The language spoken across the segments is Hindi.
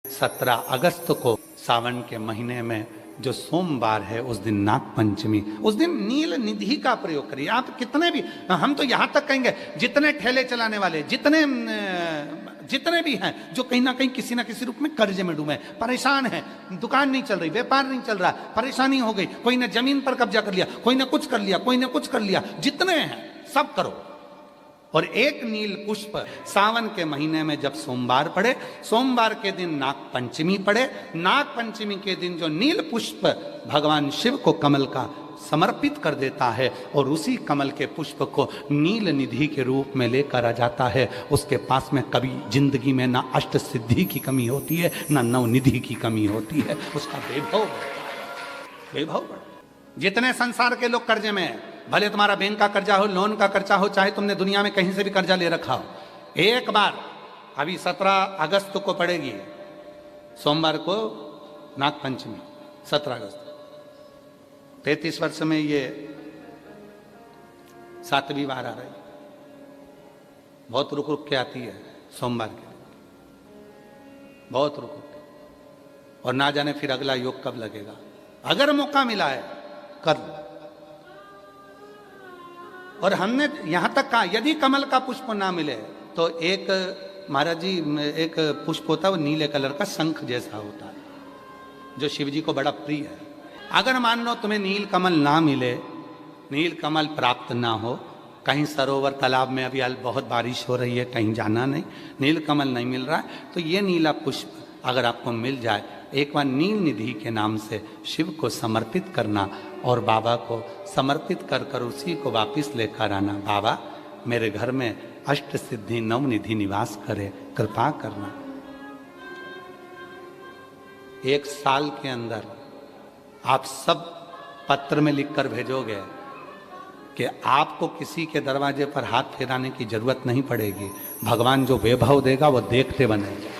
17 अगस्त को सावन के महीने में जो सोमवार है उस दिन नाग पंचमी, उस दिन नील निधि का प्रयोग करिए। आप कितने भी, हम तो यहां तक कहेंगे जितने ठेले चलाने वाले, जितने भी हैं जो कहीं ना कहीं किसी ना किसी रूप में कर्ज में डूबे, परेशान हैं, दुकान नहीं चल रही, व्यापार नहीं चल रहा, परेशानी हो गई, कोई ने जमीन पर कब्जा कर लिया, कोई ने कुछ कर लिया, कोई ने कुछ कर लिया, जितने हैं सब करो। और एक नील पुष्प सावन के महीने में जब सोमवार पड़े, सोमवार के दिन नाग पंचमी पड़े, नाग पंचमी के दिन जो नील पुष्प भगवान शिव को कमल का समर्पित कर देता है और उसी कमल के पुष्प को नील निधि के रूप में लेकर आ जाता है, उसके पास में कभी जिंदगी में ना अष्ट सिद्धि की कमी होती है, ना नवनिधि की कमी होती है, उसका वैभव बढ़ता। जितने संसार के लोग कर्जे में हैं, भले तुम्हारा बैंक का कर्जा हो, लोन का कर्जा हो, चाहे तुमने दुनिया में कहीं से भी कर्जा ले रखा हो, एक बार अभी 17 अगस्त को पड़ेगी, सोमवार को नाग पंचमी, 17 अगस्त, 33 वर्ष में ये 7वीं बार आ रही, बहुत रुक रुक के आती है सोमवार के लिए, बहुत रुक रुक के, और ना जाने फिर अगला योग कब लगेगा। अगर मौका मिला है कर लो। और हमने यहां तक कहा यदि कमल का पुष्प ना मिले तो एक महाराज जी, एक पुष्प होता है वो नीले कलर का शंख जैसा होता है जो शिव जी को बड़ा प्रिय है। अगर मान लो तुम्हें नील कमल ना मिले, नील कमल प्राप्त ना हो, कहीं सरोवर तालाब में अभी बहुत बारिश हो रही है, कहीं जाना नहीं, नील कमल नहीं मिल रहा है, तो ये नीला पुष्प अगर आपको मिल जाए, एक बार नील निधि के नाम से शिव को समर्पित करना और बाबा को समर्पित कर कर उसी को वापस लेकर आना। बाबा मेरे घर में अष्ट सिद्धि नव निधि निवास करे, कृपा करना। 1 साल के अंदर आप सब पत्र में लिखकर भेजोगे कि आपको किसी के दरवाजे पर हाथ फेराने की जरूरत नहीं पड़ेगी, भगवान जो वैभव देगा वो देखते बनेगा।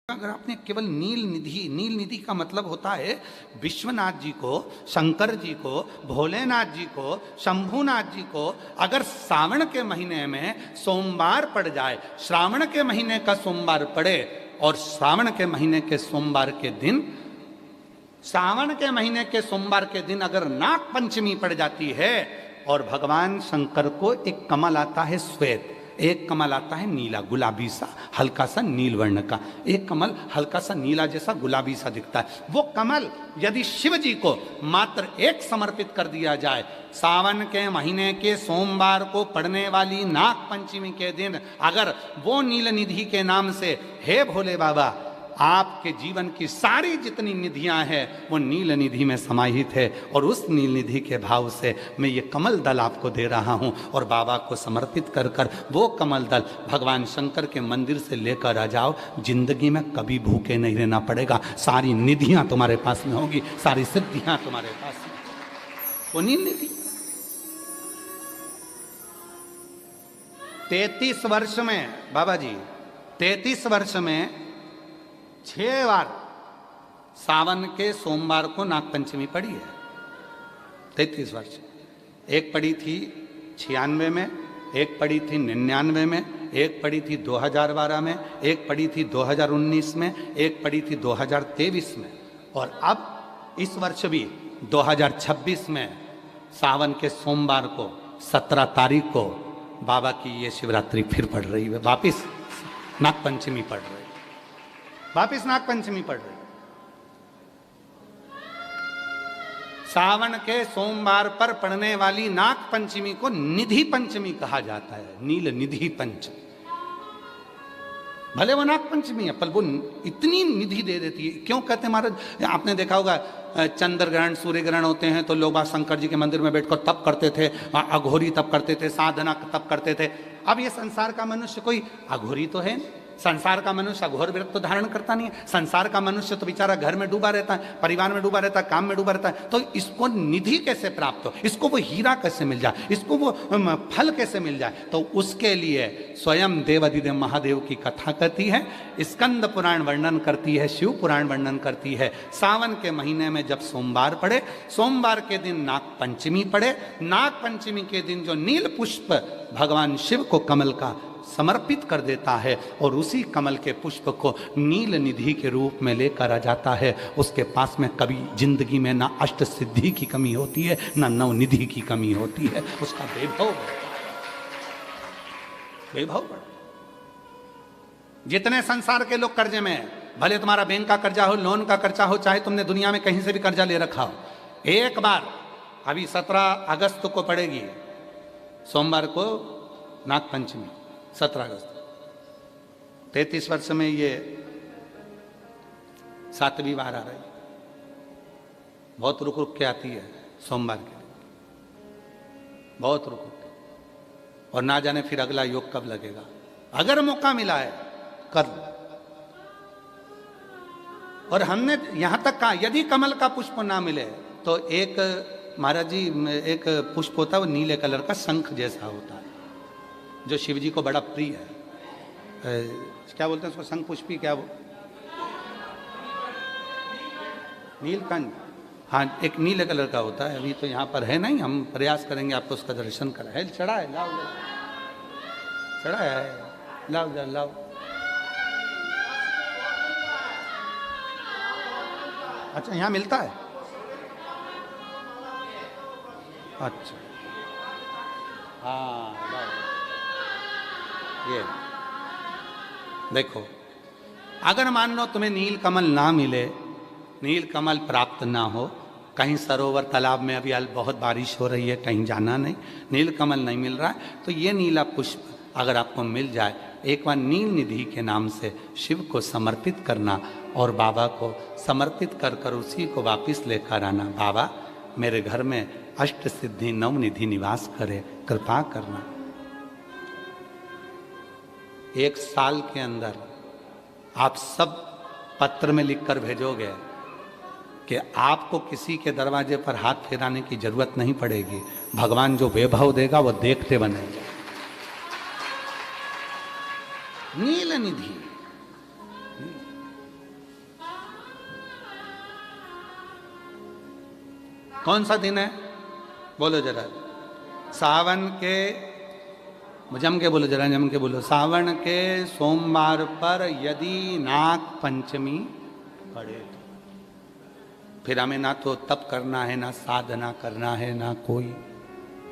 अगर आपने केवल नील निधि का मतलब होता है विश्वनाथ जी को, शंकर जी को, भोलेनाथ जी को, शंभुनाथ जी को, अगर सावन के महीने में सोमवार पड़ जाए, श्रावण के महीने का सोमवार पड़े और श्रावण के महीने के सोमवार के दिन, सावन के महीने के सोमवार के दिन अगर नाग पंचमी पड़ जाती है और भगवान शंकर को एक कमल आता है श्वेत, एक कमल आता है नीला, गुलाबी सा, हल्का सा नील वर्ण का, एक कमल हल्का सा नीला जैसा गुलाबी सा दिखता है, वो कमल यदि शिव जी को मात्र एक समर्पित कर दिया जाए, सावन के महीने के सोमवार को पड़ने वाली नाग पंचमी के दिन अगर वो नील निधि के नाम से, हे भोले बाबा आपके जीवन की सारी जितनी निधियां हैं वो नील निधि में समाहित है, और उस नील निधि के भाव से मैं ये कमल दल आपको दे रहा हूं और बाबा को समर्पित कर कर वो कमल दल भगवान शंकर के मंदिर से लेकर आ जाओ, जिंदगी में कभी भूखे नहीं रहना पड़ेगा, सारी निधियां तुम्हारे पास में होगी, सारी सिद्धियां तुम्हारे पास में। वो नील निधि 33 वर्ष में बाबा जी, 33 वर्ष में 6 बार सावन के सोमवार को नाग पंचमी पड़ी है। 33 वर्ष, एक पड़ी थी 96 में, एक पड़ी थी 99 में, एक पड़ी थी 2012 में, एक पड़ी थी 2019 में, एक पड़ी थी 2023 में, और अब इस वर्ष भी 2026 में सावन के सोमवार को 17 तारीख को बाबा की ये शिवरात्रि फिर पड़ रही है, वापिस नाग पंचमी पड़ रही है, वापिस नाग पंचमी पड़ रही। सावन के सोमवार पर पड़ने वाली नाग पंचमी को निधि पंचमी कहा जाता है, नील निधि पंचमी। भले वो नाग पंचमी है पर वो इतनी निधि दे देती है। क्यों कहते हैं महाराज, आपने देखा होगा चंद्र ग्रहण, सूर्य ग्रहण होते हैं तो लोग शंकर जी के मंदिर में बैठकर तप करते थे, अघोरी तप करते थे, साधना तप करते थे। अब ये संसार का मनुष्य कोई अघोरी तो है, संसार का मनुष्य अघोर व्रत तो धारण करता नहीं है, संसार का मनुष्य तो बेचारा घर में डूबा रहता है, परिवार में डूबा रहता है, काम में डूबा रहता है, तो इसको निधि कैसे प्राप्त हो, इसको वो हीरा कैसे मिल जाए, इसको वो फल कैसे मिल जाए, तो उसके लिए स्वयं देवाधिदेव महादेव की कथा कहती है, स्कंद पुराण वर्णन करती है, शिव पुराण वर्णन करती है। सावन के महीने में जब सोमवार पड़े, सोमवार के दिन नाग पंचमी पड़े, नाग पंचमी के दिन जो नील पुष्प भगवान शिव को कमल का समर्पित कर देता है और उसी कमल के पुष्प को नील निधि के रूप में लेकर आ जाता है। उसके पास में कभी जिंदगी में ना अष्ट सिद्धि की कमी होती है, ना नवनिधि की कमी होती है। उसका वैभव वैभव। जितने संसार के लोग कर्जे में हैं, भले तुम्हारा बैंक का कर्जा हो, लोन का कर्जा हो, चाहे तुमने दुनिया में कहीं से भी कर्जा ले रखा हो, एक बार अभी 17 अगस्त को पड़ेगी, सोमवार को नाग पंचमी, 17 अगस्त, 33 वर्ष में ये 7वीं बार आ रही। बहुत रुक रुक के आती है सोमवार के, बहुत रुक रुक के, और ना जाने फिर अगला योग कब लगेगा। अगर मौका मिला है कर लो। और हमने यहां तक कहा यदि कमल का पुष्प ना मिले तो एक महाराज जी, एक पुष्प होता है वो नीले कलर का शंख जैसा होता है, जो शिव जी को बड़ा प्रिय है। क्या बोलते हैं उसको, शंख पुष्पी, क्या वो, नीलकंठ। हाँ, एक नीले कलर का होता है। अभी तो यहाँ पर है नहीं, हम प्रयास करेंगे आपको उसका दर्शन कराए। चढ़ा है, लाओ चढ़ा है, लाओ लाओ। अच्छा, यहाँ मिलता है। अच्छा, हाँ, ये देखो, अगर मान लो तुम्हें नील कमल ना मिले, नील कमल प्राप्त ना हो, कहीं सरोवर तालाब में अभी बहुत बारिश हो रही है, कहीं जाना नहीं, नील कमल नहीं मिल रहा है, तो ये नीला पुष्प अगर आपको मिल जाए, एक बार नील निधि के नाम से शिव को समर्पित करना और बाबा को समर्पित कर कर उसी को वापस लेकर आना। बाबा, मेरे घर में अष्ट सिद्धि नवनिधि निवास करे, कृपा करना। 1 साल के अंदर आप सब पत्र में लिखकर भेजोगे कि आपको किसी के दरवाजे पर हाथ फेराने की जरूरत नहीं पड़ेगी। भगवान जो वैभव देगा वो देखते बनेगा। नील निधि, कौन सा दिन है बोलो जरा, सावन के, जम के बोलो जरा, जम के बोलो। सावन के सोमवार पर यदि नाग पंचमी पड़े तो फिर हमें ना तो तप करना है, ना साधना करना है, ना कोई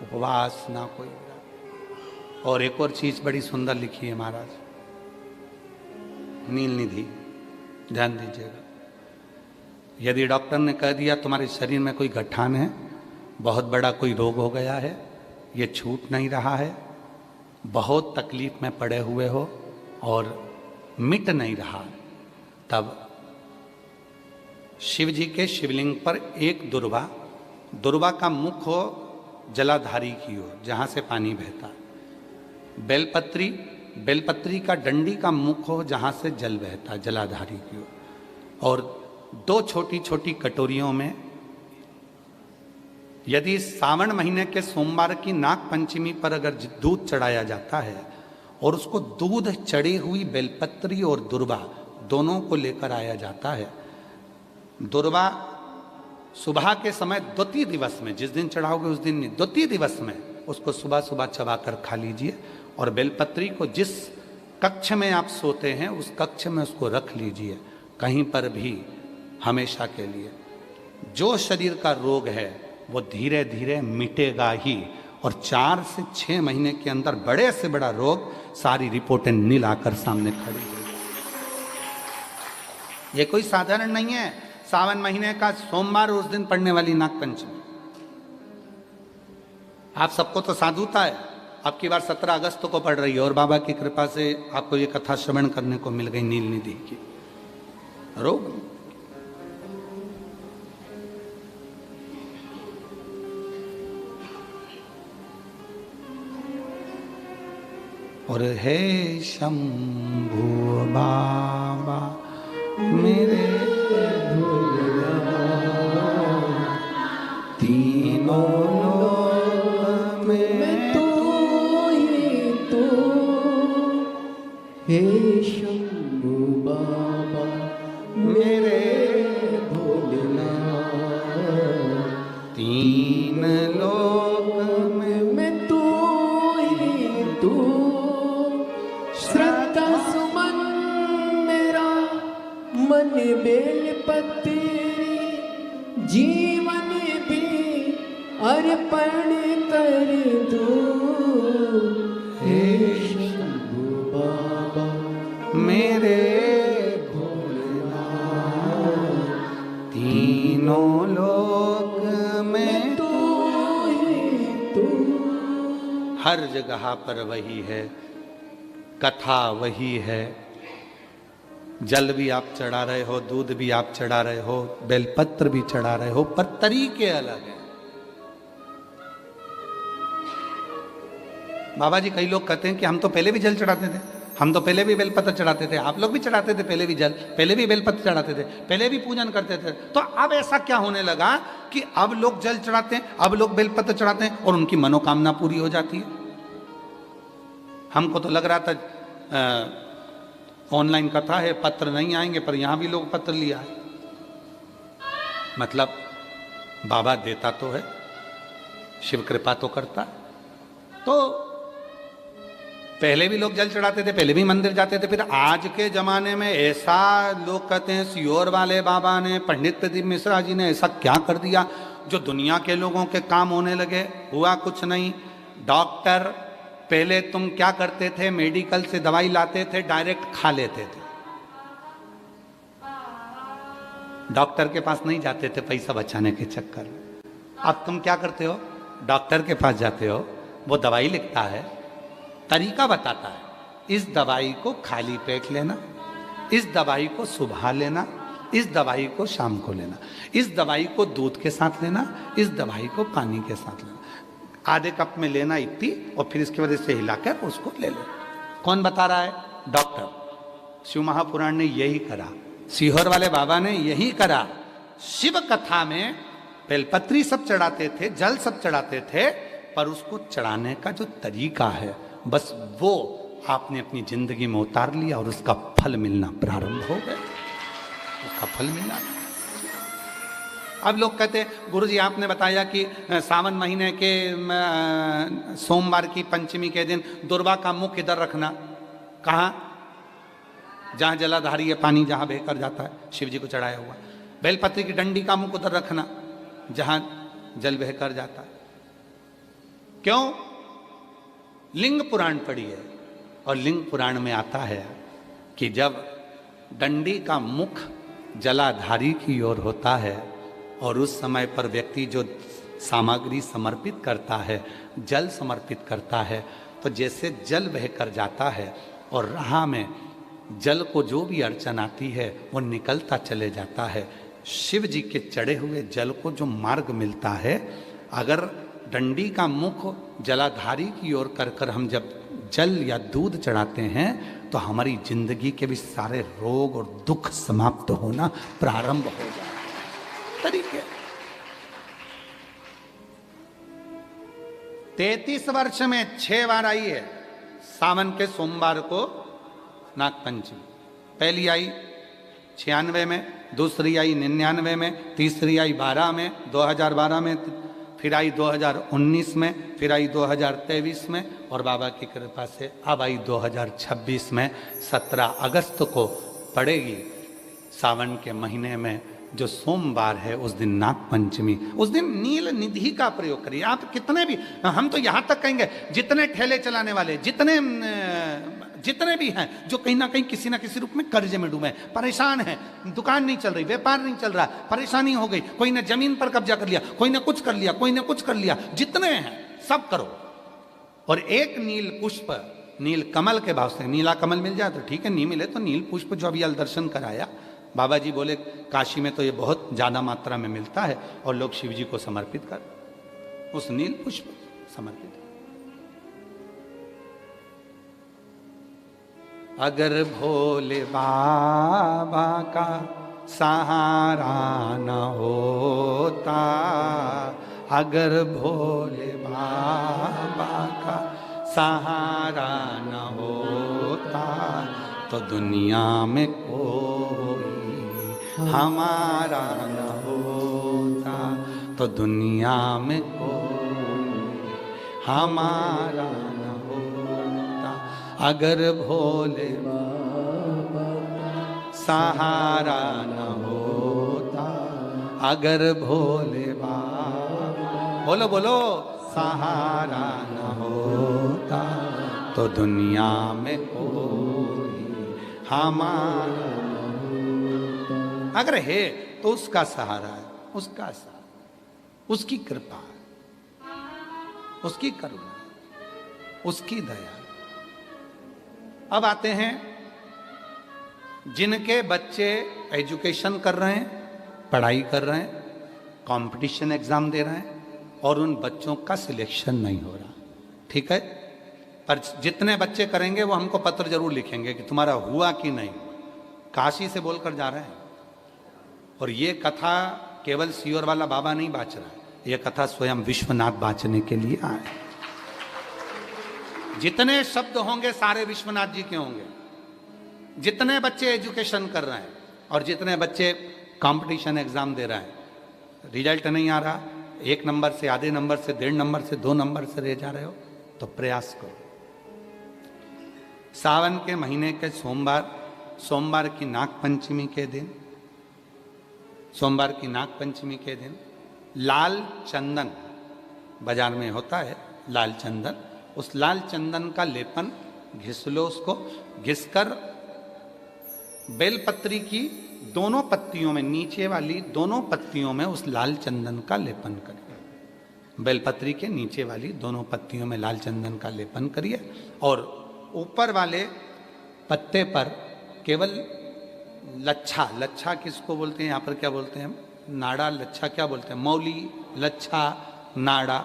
उपवास, ना कोई। और एक और चीज बड़ी सुंदर लिखी है महाराज, नील निधि, ध्यान दीजिएगा। यदि डॉक्टर ने कह दिया तुम्हारे शरीर में कोई गठान है, बहुत बड़ा कोई रोग हो गया है, ये छूट नहीं रहा है, बहुत तकलीफ में पड़े हुए हो और मिट नहीं रहा, तब शिव जी के शिवलिंग पर एक दुर्वा, दुर्वा का मुख हो जलाधारी की ओर जहाँ से पानी बहता, बेलपत्री, बेलपत्री का डंडी का मुख हो जहाँ से जल बहता जलाधारी की ओर, और 2 छोटी छोटी कटोरियों में यदि सावन महीने के सोमवार की नाग पंचमी पर अगर दूध चढ़ाया जाता है और उसको दूध चढ़ी हुई बेलपत्री और दुर्वा दोनों को लेकर आया जाता है, दुर्वा सुबह के समय द्वितीय दिवस में, जिस दिन चढ़ाओगे उस दिन नहीं, द्वितीय दिवस में उसको सुबह सुबह चबाकर खा लीजिए, और बेलपत्री को जिस कक्ष में आप सोते हैं उस कक्ष में उसको रख लीजिए, कहीं पर भी हमेशा के लिए। जो शरीर का रोग है वो धीरे धीरे मिटेगा ही, और 4 से 6 महीने के अंदर बड़े से बड़ा रोग सारी रिपोर्टें नील आकर सामने खड़ी हुई। ये कोई साधारण नहीं है। सावन महीने का सोमवार, उस दिन पड़ने वाली नाग पंचमी। आप सबको तो साधुता है, आपकी बार 17 अगस्त को पड़ रही है, और बाबा की कृपा से आपको ये कथा श्रवण करने को मिल गई नील निधि की। रोग और हे शंभु बाबा मेरे तीनों लोक में तू ही तू, हे शंभु बाबा मेरे भोलेनाथ, 3 लोक में तू ही तू, सुमन बेलपत्री जीवन भी अर्पण कर दूं। हे शंभु बाबा मेरे तीनों लोक में तू ही तू। हर जगह पर वही है, कथा वही है। जल भी आप चढ़ा रहे हो, दूध भी आप चढ़ा रहे हो, बेलपत्र भी चढ़ा रहे हो, पर तरीके अलग हैं। बाबा जी कई लोग कहते हैं कि हम तो पहले भी जल चढ़ाते थे, हम तो पहले भी बेलपत्र चढ़ाते थे, आप लोग भी चढ़ाते थे पहले भी जल, पहले भी बेलपत्र चढ़ाते थे, पहले भी पूजन करते थे। तो अब ऐसा क्या होने लगा कि अब लोग जल चढ़ाते हैं, अब लोग बेलपत्र चढ़ाते हैं और उनकी मनोकामना पूरी हो जाती है। हमको तो लग रहा था ऑनलाइन कथा है, पत्र नहीं आएंगे, पर यहां भी लोग पत्र लिया है। मतलब बाबा देता तो है, शिव कृपा तो करता है। तो पहले भी लोग जल चढ़ाते थे, पहले भी मंदिर जाते थे, फिर आज के जमाने में ऐसा लोग कहते हैं सीहोर वाले बाबा ने, पंडित प्रदीप मिश्रा जी ने ऐसा क्या कर दिया जो दुनिया के लोगों के काम होने लगे। हुआ कुछ नहीं। डॉक्टर पहले तुम क्या करते थे, मेडिकल से दवाई लाते थे, डायरेक्ट खा लेते थे, डॉक्टर के पास नहीं जाते थे पैसा बचाने के चक्कर में। अब तुम क्या करते हो, डॉक्टर के पास जाते हो, वो दवाई लिखता है, तरीका बताता है, इस दवाई को खाली पेट लेना, इस दवाई को सुबह लेना, इस दवाई को शाम को लेना, इस दवाई को दूध के साथ लेना, इस दवाई को पानी के साथ लेना, आधे कप में लेना इतनी, और फिर इसकी वजह से हिलाकर उसको ले लो। कौन बता रहा है, डॉक्टर। शिव महापुराण ने यही करा, सीहोर वाले बाबा ने यही करा। शिव कथा में बेलपत्री सब चढ़ाते थे, जल सब चढ़ाते थे, पर उसको चढ़ाने का जो तरीका है, बस वो आपने अपनी जिंदगी में उतार लिया और उसका फल मिलना प्रारंभ हो गया, उसका फल मिलना। अब लोग कहते हैं गुरुजी आपने बताया कि सावन महीने के सोमवार की पंचमी के दिन दुर्वा का मुख इधर रखना। कहाँ? जहाँ जलाधारी है, पानी जहाँ बहकर जाता है, शिव जी को चढ़ाया हुआ। बेलपत्री की डंडी का मुख उधर रखना जहाँ जल बहकर जाता है। क्यों? लिंग पुराण पढ़ी है, और लिंग पुराण में आता है कि जब डंडी का मुख जलाधारी की ओर होता है और उस समय पर व्यक्ति जो सामग्री समर्पित करता है, जल समर्पित करता है, तो जैसे जल बहकर जाता है और राह में जल को जो भी अड़चन आती है वो निकलता चले जाता है। शिव जी के चढ़े हुए जल को जो मार्ग मिलता है, अगर डंडी का मुख जलाधारी की ओर कर कर हम जब जल या दूध चढ़ाते हैं तो हमारी जिंदगी के भी सारे रोग और दुख समाप्त होना प्रारंभ हो जाए। तरीके 33 वर्ष में 6 बार आई है सावन के सोमवार को नागपंचमी। पहली आई 96 में, दूसरी आई 99 में, तीसरी आई 12 में, 2012 में, फिर आई 2019 में, फिर आई 2023 में, और बाबा की कृपा से अब आई 2026 में। 17 अगस्त को पड़ेगी सावन के महीने में जो सोमवार है, उस दिन नागपंचमी। उस दिन नील निधि का प्रयोग करिए। आप कितने भी, हम तो यहाँ तक कहेंगे जितने ठेले चलाने वाले, जितने भी हैं जो कहीं ना कहीं किसी ना किसी रूप में कर्जे में डूबे, परेशान हैं, दुकान नहीं चल रही, व्यापार नहीं चल रहा, परेशानी हो गई, कोई ने जमीन पर कब्जा कर लिया, कोई ने कुछ कर लिया, कोई ने कुछ कर लिया, जितने हैं सब करो, और एक नील पुष्प, नील कमल के भाव से, नीला कमल मिल जाए तो ठीक है, नहीं मिले तो नील पुष्प जो अभी दर्शन कराया, बाबा जी बोले काशी में तो ये बहुत ज्यादा मात्रा में मिलता है, और लोग शिव जी को समर्पित कर, उस नील पुष्प समर्पित। अगर भोले बाबा का सहारा न होता, अगर भोले बाबा का सहारा न होता, तो दुनिया में कोई हमारा न होता, तो दुनिया में कोई हमारा न होता। अगर भोले बाबा का सहारा न होता अगर भोले बाबा, बोलो बोलो, सहारा न होता तो दुनिया में कोई हमारा, अगर है तो उसका सहारा है, उसका सहारा, उसकी कृपा है, उसकी करुणा, उसकी दया। अब आते हैं जिनके बच्चे एजुकेशन कर रहे हैं, पढ़ाई कर रहे हैं, कंपटीशन एग्जाम दे रहे हैं और उन बच्चों का सिलेक्शन नहीं हो रहा, ठीक है, पर जितने बच्चे करेंगे वो हमको पत्र जरूर लिखेंगे कि तुम्हारा हुआ कि नहीं। काशी से बोलकर जा रहे हैं और ये कथा केवल सीहोर वाला बाबा नहीं बाँच रहा है, ये कथा स्वयं विश्वनाथ बाँचने के लिए आए। जितने शब्द होंगे सारे विश्वनाथ जी के होंगे। जितने बच्चे एजुकेशन कर रहे हैं और जितने बच्चे कंपटीशन एग्जाम दे रहे हैं, रिजल्ट नहीं आ रहा, 1 नंबर से, आधे नंबर से, 1.5 नंबर से, 2 नंबर से रह जा रहे हो, तो प्रयास करो। सावन के महीने के सोमवार की नाग पंचमी के दिन, सोमवार की नाग पंचमी के दिन लाल चंदन बाजार में होता है, लाल चंदन, उस लाल चंदन का लेपन घिस लो, उसको घिसकर बेलपत्री की दोनों पत्तियों में, नीचे वाली दोनों पत्तियों में उस लाल चंदन का लेपन करिए। बेलपत्री के नीचे वाली दोनों पत्तियों में लाल चंदन का लेपन करिए और ऊपर वाले पत्ते पर केवल लच्छा, लच्छा किसको बोलते हैं यहाँ पर, क्या बोलते हैं, नाड़ा, लच्छा क्या बोलते हैं, मौली, लच्छा, नाड़ा,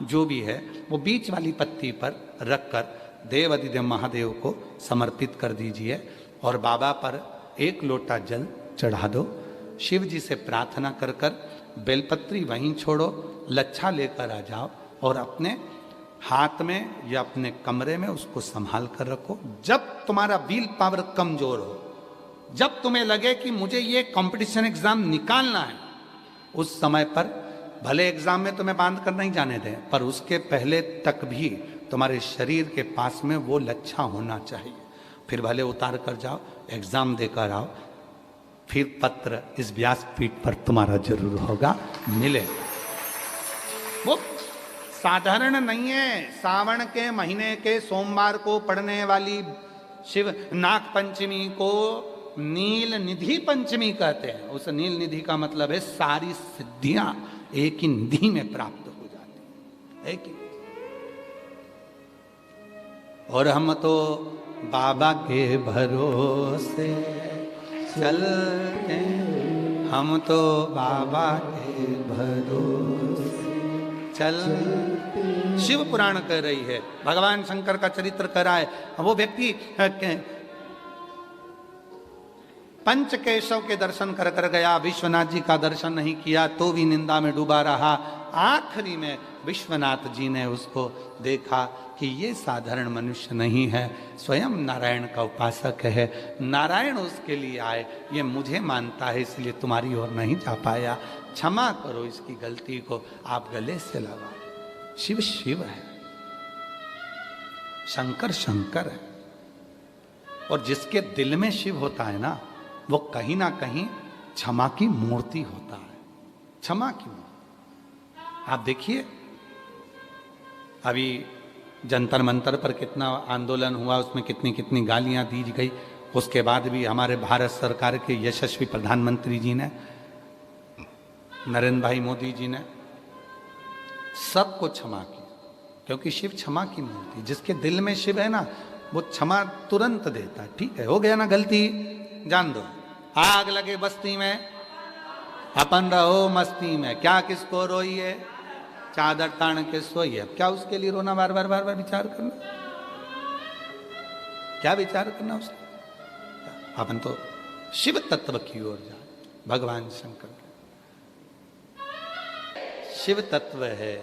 जो भी है वो बीच वाली पत्ती पर रखकर देव अधिदेव महादेव को समर्पित कर दीजिए और बाबा पर 1 लोटा जल चढ़ा दो। शिव जी से प्रार्थना कर कर बेलपत्री वहीं छोड़ो, लच्छा लेकर आ जाओ और अपने हाथ में या अपने कमरे में उसको संभाल कर रखो। जब तुम्हारा विल पावर कमजोर हो, जब तुम्हें लगे कि मुझे ये कंपटीशन एग्जाम निकालना है, उस समय पर भले एग्जाम में तुम्हें बांध कर नहीं जाने दें, पर उसके पहले तक भी तुम्हारे शरीर के पास में वो लच्छा होना चाहिए। फिर भले उतार कर जाओ, एग्जाम देकर आओ, फिर पत्र इस व्यासपीठ पर तुम्हारा जरूर होगा, मिले। वो साधारण नहीं है। सावन के महीने के सोमवार को पड़ने वाली शिव नाग पंचमी को नील निधि पंचमी कहते हैं। उस नील निधि का मतलब है सारी सिद्धियां एक ही निधि में प्राप्त हो जाती, एक ही। और हम तो बाबा के भरोसे चलते, हम तो बाबा के भरोसे चल। शिव पुराण कह रही है, भगवान शंकर का चरित्र कह रहा है। वो व्यक्ति पंच केशव के दर्शन कर कर गया, विश्वनाथ जी का दर्शन नहीं किया तो भी निंदा में डूबा रहा। आखिरी में विश्वनाथ जी ने उसको देखा कि ये साधारण मनुष्य नहीं है, स्वयं नारायण का उपासक है, नारायण उसके लिए आए, ये मुझे मानता है इसलिए तुम्हारी ओर नहीं जा पाया, क्षमा करो इसकी गलती को, आप गले से लगा। शिव शिव है, शंकर शंकर है, और जिसके दिल में शिव होता है ना, वो कहीं ना कहीं क्षमा की मूर्ति होता है, क्षमा की मूर्ति। आप देखिए अभी जंतर मंतर पर कितना आंदोलन हुआ, उसमें कितनी कितनी गालियां दी गई, उसके बाद भी हमारे भारत सरकार के यशस्वी प्रधानमंत्री जी ने, नरेंद्र भाई मोदी जी ने सबको क्षमा की, क्योंकि शिव क्षमा की मूर्ति। जिसके दिल में शिव है ना, वो क्षमा तुरंत देता है। ठीक है, हो गया ना गलती, जान दो, आग लगे बस्ती में, अपन रहो मस्ती में, क्या किसको रोई है, चादर तान के सोई है, क्या उसके लिए रोना, बार बार बार बार विचार करना, क्या विचार करना उसका। अपन तो शिव तत्व की ओर जाए, भगवान शंकर शिव तत्व है।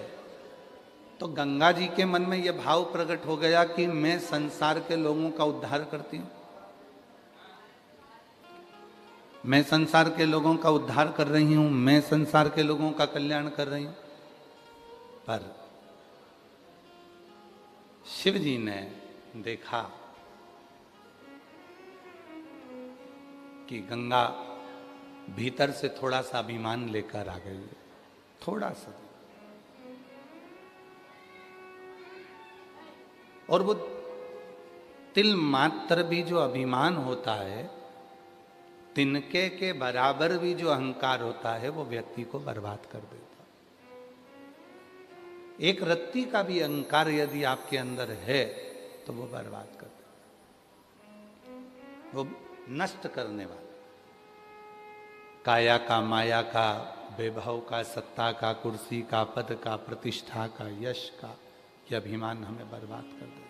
तो गंगा जी के मन में यह भाव प्रकट हो गया कि मैं संसार के लोगों का उद्धार करती हूं, मैं संसार के लोगों का उद्धार कर रही हूं, मैं संसार के लोगों का कल्याण कर रही हूं। पर शिव जी ने देखा कि गंगा भीतर से थोड़ा सा अभिमान लेकर आ गई है, थोड़ा सा। और वो तिल मात्र भी जो अभिमान होता है, तिनके के बराबर भी जो अहंकार होता है, वो व्यक्ति को बर्बाद कर देता। एक रत्ती का भी अहंकार यदि आपके अंदर है तो वो बर्बाद कर देता, वो नष्ट करने वाला। काया का, माया का, वैभव का, सत्ता का, कुर्सी का, पद का, प्रतिष्ठा का, यश का, यह अभिमान हमें बर्बाद कर देता।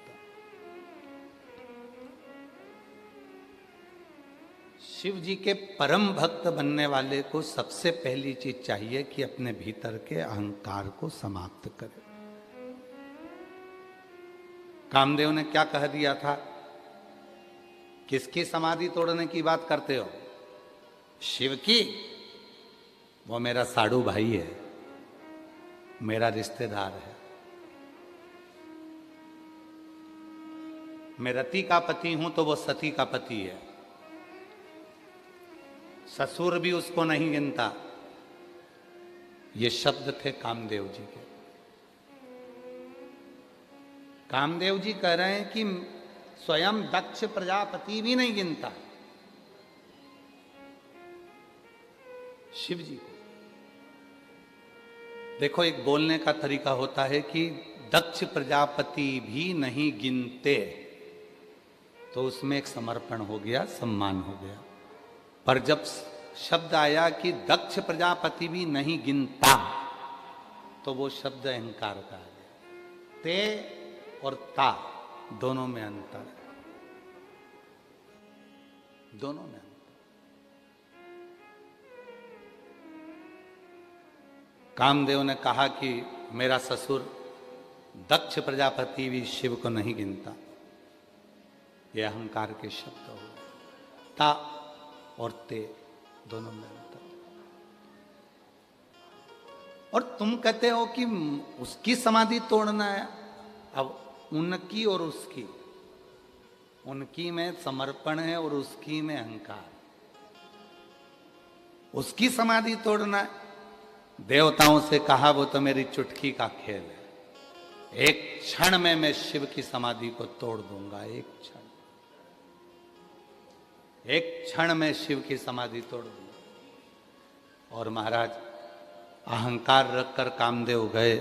शिव जी के परम भक्त बनने वाले को सबसे पहली चीज चाहिए कि अपने भीतर के अहंकार को समाप्त करे। कामदेव ने क्या कह दिया था? किसकी समाधि तोड़ने की बात करते हो? शिव की। वो मेरा साड़ू भाई है, मेरा रिश्तेदार है, मैं रति का पति हूं तो वो सती का पति है। ससुर भी उसको नहीं गिनता। ये शब्द थे कामदेव जी के। कामदेव जी कह रहे हैं कि स्वयं दक्ष प्रजापति भी नहीं गिनता शिव जी को। देखो, एक बोलने का तरीका होता है कि दक्ष प्रजापति भी नहीं गिनते, तो उसमें एक समर्पण हो गया, सम्मान हो गया। पर जब शब्द आया कि दक्ष प्रजापति भी नहीं गिनता, तो वो शब्द अहंकार का आ गया। ते और ता दोनों में अंतर है, दोनों में अंतर। कामदेव ने कहा कि मेरा ससुर दक्ष प्रजापति भी शिव को नहीं गिनता। यह अहंकार के शब्द हो। ता और ते दोनों में अंतर। और तुम कहते हो कि उसकी समाधि तोड़ना है। अब उनकी और उसकी, उनकी में समर्पण है और उसकी में अहंकार। उसकी समाधि तोड़ना है। देवताओं से कहा वो तो मेरी चुटकी का खेल है, एक क्षण में मैं शिव की समाधि को तोड़ दूंगा। एक क्षण, एक क्षण में शिव की समाधि तोड़ दूंगा। और महाराज अहंकार रखकर कामदेव गए,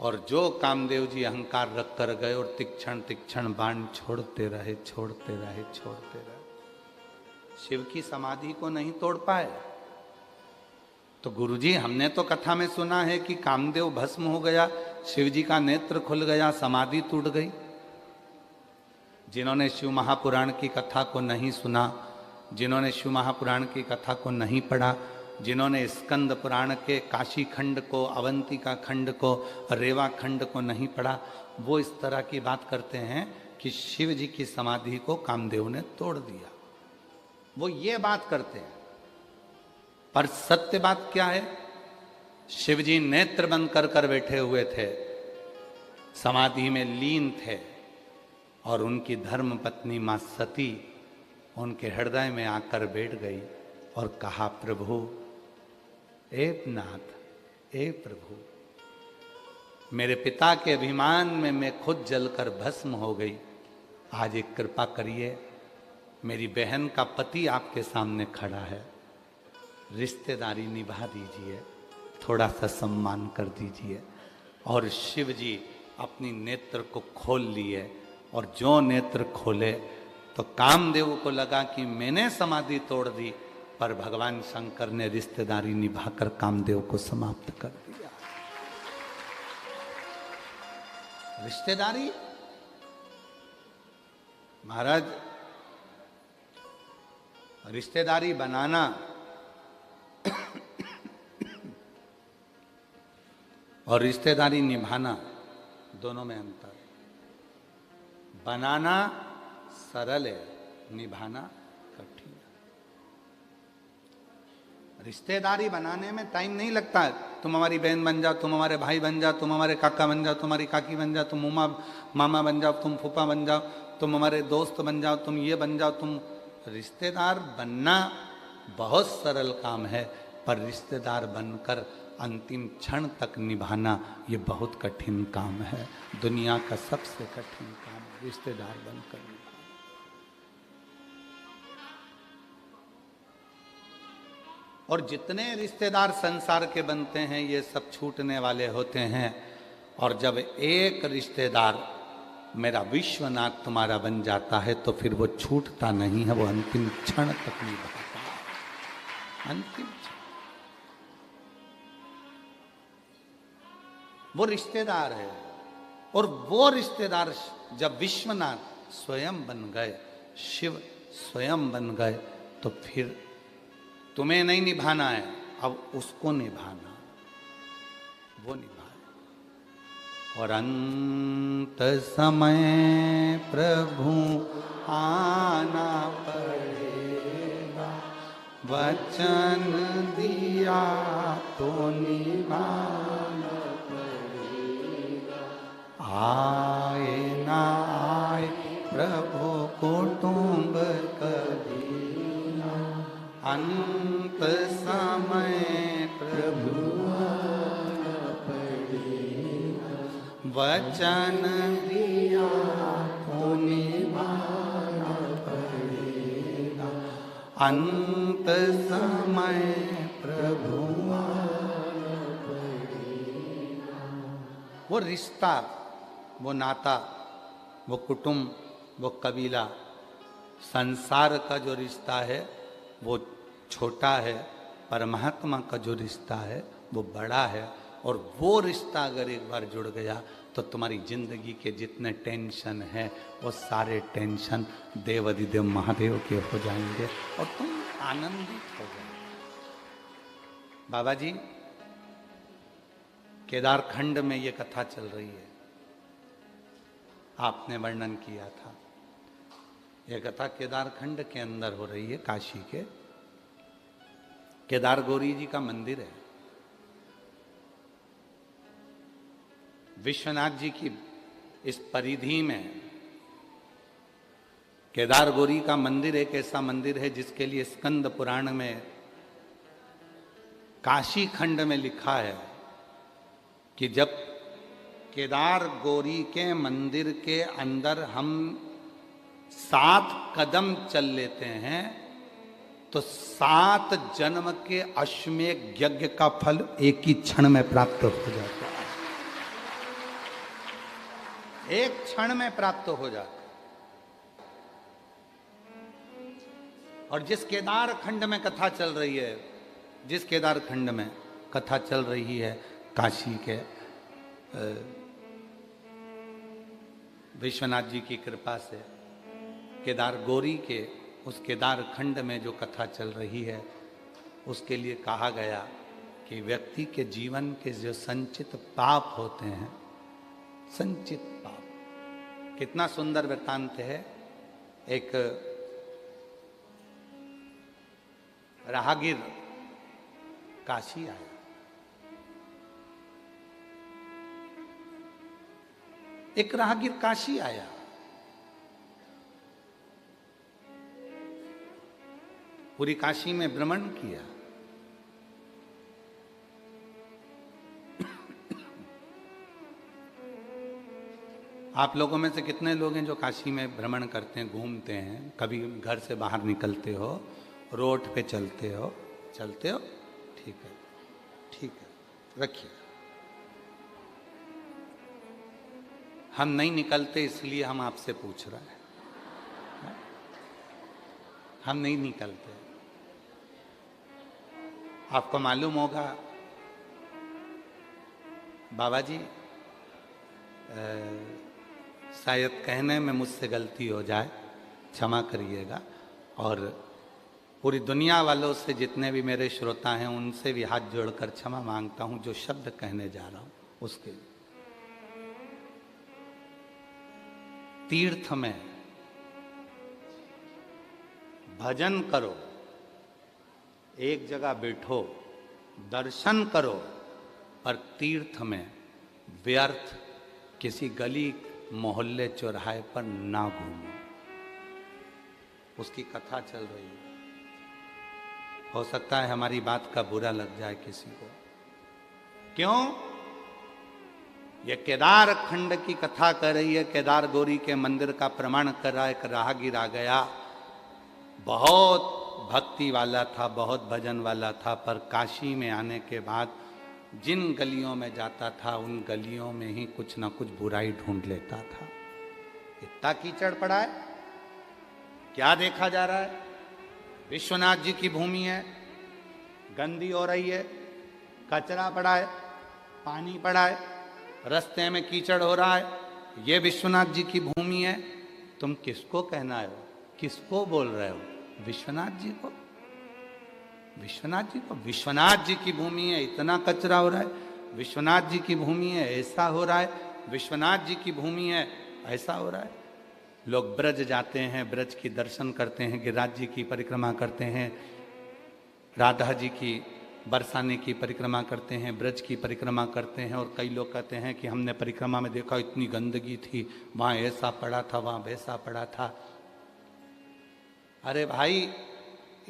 और जो कामदेव जी अहंकार रखकर गए और तीक्ष्ण तीक्ष्ण बाण छोड़ते रहे, छोड़ते रहे, छोड़ते रहे, शिव की समाधि को नहीं तोड़ पाए। तो गुरुजी, हमने तो कथा में सुना है कि कामदेव भस्म हो गया, शिव जी का नेत्र खुल गया, समाधि टूट गई। जिन्होंने शिव महापुराण की कथा को नहीं सुना, जिन्होंने शिव महापुराण की कथा को नहीं पढ़ा, जिन्होंने स्कंद पुराण के काशी खंड को, अवंतिका खंड को, रेवा खंड को नहीं पढ़ा, वो इस तरह की बात करते हैं कि शिव जी की समाधि को कामदेव ने तोड़ दिया। वो ये बात करते हैं, पर सत्य बात क्या है? शिव जी नेत्र बंद कर कर बैठे हुए थे, समाधि में लीन थे, और उनकी धर्म पत्नी मां सती उनके हृदय में आकर बैठ गई और कहा, प्रभु, ए नाथ, ए प्रभु, मेरे पिता के अभिमान में मैं खुद जलकर भस्म हो गई। आज एक कृपा करिए, मेरी बहन का पति आपके सामने खड़ा है, रिश्तेदारी निभा दीजिए, थोड़ा सा सम्मान कर दीजिए। और शिव जी अपनी नेत्र को खोल लिए, और जो नेत्र खोले तो कामदेव को लगा कि मैंने समाधि तोड़ दी, पर भगवान शंकर ने रिश्तेदारी निभाकर कामदेव को समाप्त कर दिया। रिश्तेदारी महाराज, रिश्तेदारी बनाना और रिश्तेदारी निभाना दोनों में अंतर है। बनाना सरल है, निभाना कठिन है। रिश्तेदारी बनाने में टाइम नहीं लगता है। तुम हमारी बहन बन जाओ, तुम हमारे भाई बन जाओ, तुम हमारे काका बन जाओ, तुम्हारी काकी बन जाओ, तुम मामा बन जाओ, तुम फूफा बन जाओ, तुम हमारे दोस्त बन जाओ, तुम ये बन जाओ, तुम रिश्तेदार बनना बहुत सरल काम है, पर रिश्तेदार बनकर अंतिम क्षण तक निभाना ये बहुत कठिन काम है। दुनिया का सबसे कठिन काम रिश्तेदार बनकर निभाना। और जितने रिश्तेदार संसार के बनते हैं ये सब छूटने वाले होते हैं। और जब एक रिश्तेदार मेरा विश्वनाथ तुम्हारा बन जाता है तो फिर वो छूटता नहीं है, वो अंतिम क्षण तक निभाता है। अंतिम क्षण वो रिश्तेदार है। और वो रिश्तेदार जब विश्वनाथ स्वयं बन गए, शिव स्वयं बन गए, तो फिर तुम्हें नहीं निभाना है, अब उसको निभाना, वो निभाए। और अंत समय प्रभु आना पड़ेगा, वचन दिया तो निभाना पड़ेगा। आए ना आए प्रभु कुटुंब कभी ना, अंत समय प्रभु वचन दिया तो निभाना पड़ेगा। अंत समय प्रभु आना पड़ेगा। वो रिश्ता, वो नाता, वो कुटुंब, वो कबीला, संसार का जो रिश्ता है वो छोटा है, परमात्मा का जो रिश्ता है वो बड़ा है। और वो रिश्ता अगर एक बार जुड़ गया तो तुम्हारी जिंदगी के जितने टेंशन हैं वो सारे टेंशन देवाधिदेव महादेव के हो जाएंगे और तुम आनंदित हो जाओगे। बाबा जी, केदारखंड में ये कथा चल रही है, आपने वर्णन किया था। यह कथा केदारखंड के अंदर हो रही है, काशी के केदार गौरी जी का मंदिर है। विश्वनाथ जी की इस परिधि में केदार गौरी का मंदिर एक ऐसा मंदिर है जिसके लिए स्कंद पुराण में, काशी खंड में लिखा है कि जब केदार गौरी के मंदिर के अंदर हम 7 कदम चल लेते हैं तो 7 जन्म के अश्वमेध यज्ञ का फल एक ही क्षण में प्राप्त हो जाता है। एक क्षण में प्राप्त हो जाता। और जिस केदार खंड में कथा चल रही है, जिस केदार खंड में कथा चल रही है काशी के विश्वनाथ जी की कृपा से, केदार गौरी के उस केदार खंड में जो कथा चल रही है उसके लिए कहा गया कि व्यक्ति के जीवन के जो संचित पाप होते हैं, संचित पाप, कितना सुंदर वृत्तांत है। एक राहगीर काशी आया, एक राहगीर काशी आया, पूरी काशी में भ्रमण किया। आप लोगों में से कितने लोग हैं जो काशी में भ्रमण करते हैं, घूमते हैं? कभी घर से बाहर निकलते हो, रोड पे चलते हो? चलते हो? ठीक है, ठीक है, रखिए। हम नहीं निकलते इसलिए हम आपसे पूछ रहे हैं। हम नहीं निकलते। आपको मालूम होगा बाबा जी, शायद कहने में मुझसे गलती हो जाए, क्षमा करिएगा। और पूरी दुनिया वालों से, जितने भी मेरे श्रोता हैं, उनसे भी हाथ जोड़कर क्षमा मांगता हूं जो शब्द कहने जा रहा हूं उसके लिए। तीर्थ में भजन करो, एक जगह बैठो, दर्शन करो, पर तीर्थ में व्यर्थ किसी गली मोहल्ले चौराहे पर ना घूमो। उसकी कथा चल रही है। हो सकता है हमारी बात का बुरा लग जाए किसी को। क्यों? ये केदार खंड की कथा कर रही है, केदार गौरी के मंदिर का प्रमाण कर रहा है। एक राहगीर आ गया, बहुत भक्ति वाला था, बहुत भजन वाला था, पर काशी में आने के बाद जिन गलियों में जाता था उन गलियों में ही कुछ ना कुछ बुराई ढूंढ लेता था। इतना कीचड़ पड़ा है, क्या देखा जा रहा है? विश्वनाथ जी की भूमि है, गंदी हो रही है, कचरा पड़ा है, पानी पड़ा है, रास्ते में कीचड़ हो रहा है, ये विश्वनाथ जी की भूमि है। तुम किसको कहना हो? किसको बोल रहे हो? विश्वनाथ जी को? विश्वनाथ जी को? विश्वनाथ जी की भूमि है, इतना कचरा हो रहा है। विश्वनाथ जी की भूमि है, ऐसा हो रहा है। विश्वनाथ जी की भूमि है, ऐसा हो रहा है। लोग ब्रज जाते हैं, ब्रज की दर्शन करते हैं, गिरिराज जी की परिक्रमा करते हैं, राधा जी की बरसाने की परिक्रमा करते हैं, ब्रज की परिक्रमा करते हैं। और कई लोग कहते हैं कि हमने परिक्रमा में देखा इतनी गंदगी थी, वहाँ ऐसा पड़ा था, वहाँ वैसा पड़ा था। अरे भाई,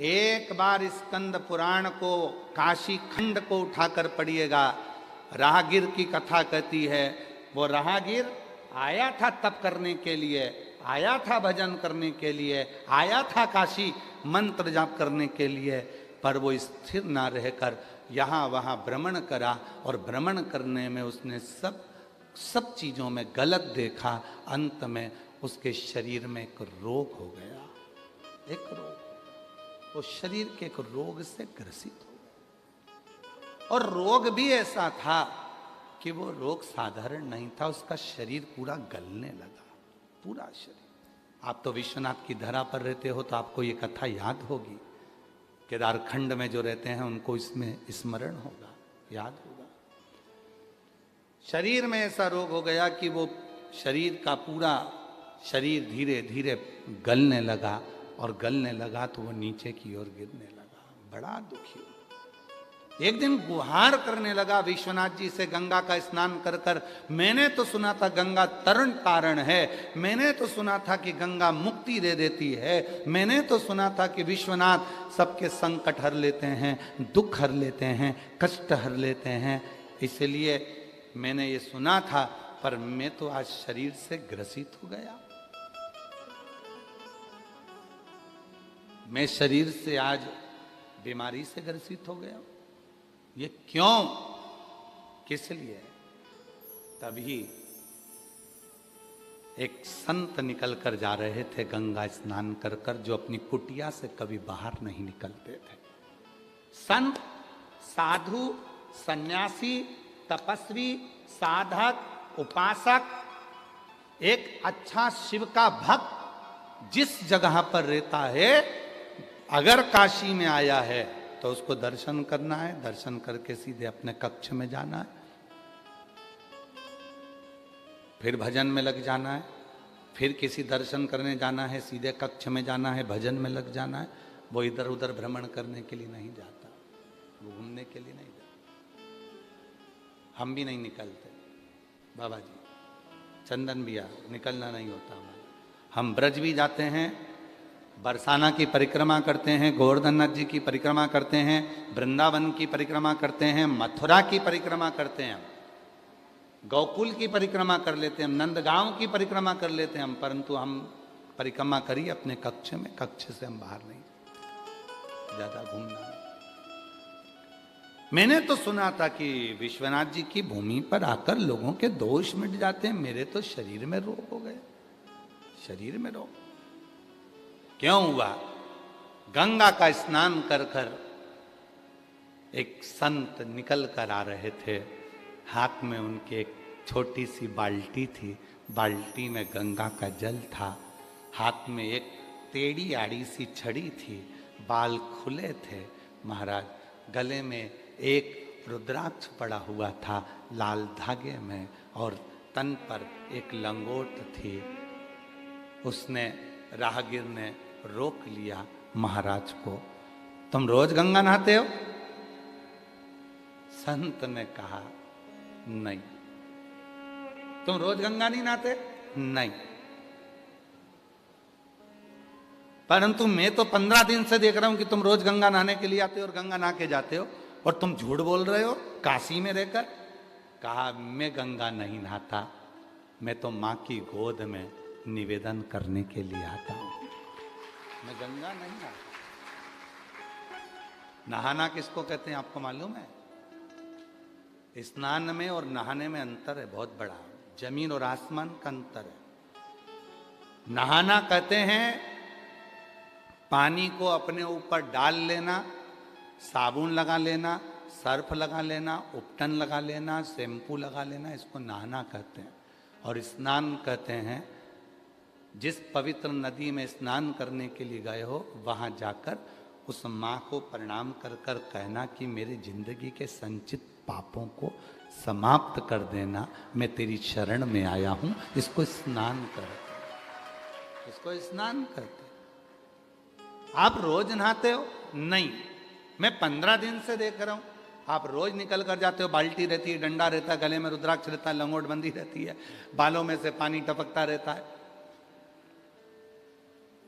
एक बार स्कंद पुराण को, काशी खंड को उठाकर पढ़िएगा। राहगीर की कथा कहती है, वो राहगीर आया था तप करने के लिए, आया था भजन करने के लिए, आया था काशी मंत्र जाप करने के लिए, पर वो स्थिर ना रहकर यहाँ वहाँ भ्रमण करा। और भ्रमण करने में उसने सब चीज़ों में गलत देखा। अंत में उसके शरीर में एक रोग हो गया, एक रोग। वो शरीर के एक रोग से ग्रसित हो गया। और रोग भी ऐसा था कि वो रोग साधारण नहीं था, उसका शरीर पूरा गलने लगा, पूरा शरीर। आप तो विश्वनाथ की धरा पर रहते हो तो आपको ये कथा याद होगी। केदार खंड में जो रहते हैं उनको इसमें स्मरण होगा, याद होगा। शरीर में ऐसा रोग हो गया कि वो शरीर का पूरा शरीर धीरे धीरे गलने लगा, और गलने लगा तो वो नीचे की ओर गिरने लगा। बड़ा दुखी हुआ। एक दिन गुहार करने लगा विश्वनाथ जी से, गंगा का स्नान कर कर। मैंने तो सुना था गंगा तरण तारण है, मैंने तो सुना था कि गंगा मुक्ति दे देती है, मैंने तो सुना था कि विश्वनाथ सबके संकट हर लेते हैं, दुख हर लेते हैं, कष्ट हर लेते हैं, इसलिए मैंने ये सुना था। पर मैं तो आज शरीर से ग्रसित हो गया, मैं शरीर से आज बीमारी से ग्रसित हो गया। ये क्यों, किस लिए? तभी एक संत निकल कर जा रहे थे गंगा स्नान कर कर, जो अपनी कुटिया से कभी बाहर नहीं निकलते थे। संत, साधु, सन्यासी, तपस्वी, साधक, उपासक, एक अच्छा शिव का भक्त जिस जगह पर रहता है, अगर काशी में आया है तो उसको दर्शन करना है, दर्शन करके सीधे अपने कक्ष में जाना है, फिर भजन में लग जाना है, फिर किसी दर्शन करने जाना है, सीधे कक्ष में जाना है, भजन में लग जाना है। वो इधर उधर भ्रमण करने के लिए नहीं जाता, वो घूमने के लिए नहीं जाता। हम भी नहीं निकलते बाबा जी, चंदन भैया, निकलना नहीं होता हमारा। हम ब्रज भी जाते हैं, बरसाना की परिक्रमा करते हैं, गोवर्धननाथ जी की परिक्रमा करते हैं, वृंदावन की परिक्रमा करते हैं, मथुरा की परिक्रमा करते हैं, गोकुल की परिक्रमा कर लेते हैं, नंदगांव की परिक्रमा कर लेते हैं हम, परंतु हम परिक्रमा करिए अपने कक्ष में, कक्ष से हम बाहर नहीं, ज्यादा घूमना नहीं। मैंने तो सुना था कि विश्वनाथ जी की भूमि पर आकर लोगों के दोष मिट जाते हैं, मेरे तो शरीर में रोग हो गए, शरीर में रोग। क्यों हुआ? गंगा का स्नान कर कर एक संत निकल कर आ रहे थे, हाथ में उनके एक छोटी सी बाल्टी थी, बाल्टी में गंगा का जल था, हाथ में एक टेढ़ी आड़ी सी छड़ी थी, बाल खुले थे महाराज, गले में एक रुद्राक्ष पड़ा हुआ था लाल धागे में, और तन पर एक लंगोट थी। उसने, राहगीर ने रोक लिया महाराज को, तुम रोज गंगा नहाते हो? संत ने कहा नहीं। तुम रोज गंगा नहीं नहाते? नहीं। परंतु मैं तो 15 दिन से देख रहा हूं कि तुम रोज गंगा नहाने के लिए आते हो और गंगा नहा के जाते हो, और तुम झूठ बोल रहे हो काशी में रहकर। कहा मैं गंगा नहीं नहाता, मैं तो माँ की गोद में निवेदन करने के लिए आता हूं, मैं गंगा नहीं नहाता। नहाना किसको कहते हैं आपको मालूम है? स्नान में और नहाने में अंतर है बहुत बड़ा, जमीन और आसमान का अंतर है। नहाना कहते हैं पानी को अपने ऊपर डाल लेना, साबुन लगा लेना, सर्फ लगा लेना, उपटन लगा लेना, शैम्पू लगा लेना, इसको नहाना कहते हैं। और स्नान कहते हैं जिस पवित्र नदी में स्नान करने के लिए गए हो वहां जाकर उस माँ को प्रणाम कर कर कहना कि मेरी जिंदगी के संचित पापों को समाप्त कर देना, मैं तेरी शरण में आया हूं। इसको स्नान करते, इसको स्नान करते। आप रोज नहाते हो? नहीं, मैं 15 दिन से देख रहा हूं आप रोज निकल कर जाते हो, बाल्टी रहती है, डंडा रहता है, गले में रुद्राक्ष रहता है, लंगोट बंदी रहती है, बालों में से पानी टपकता रहता है,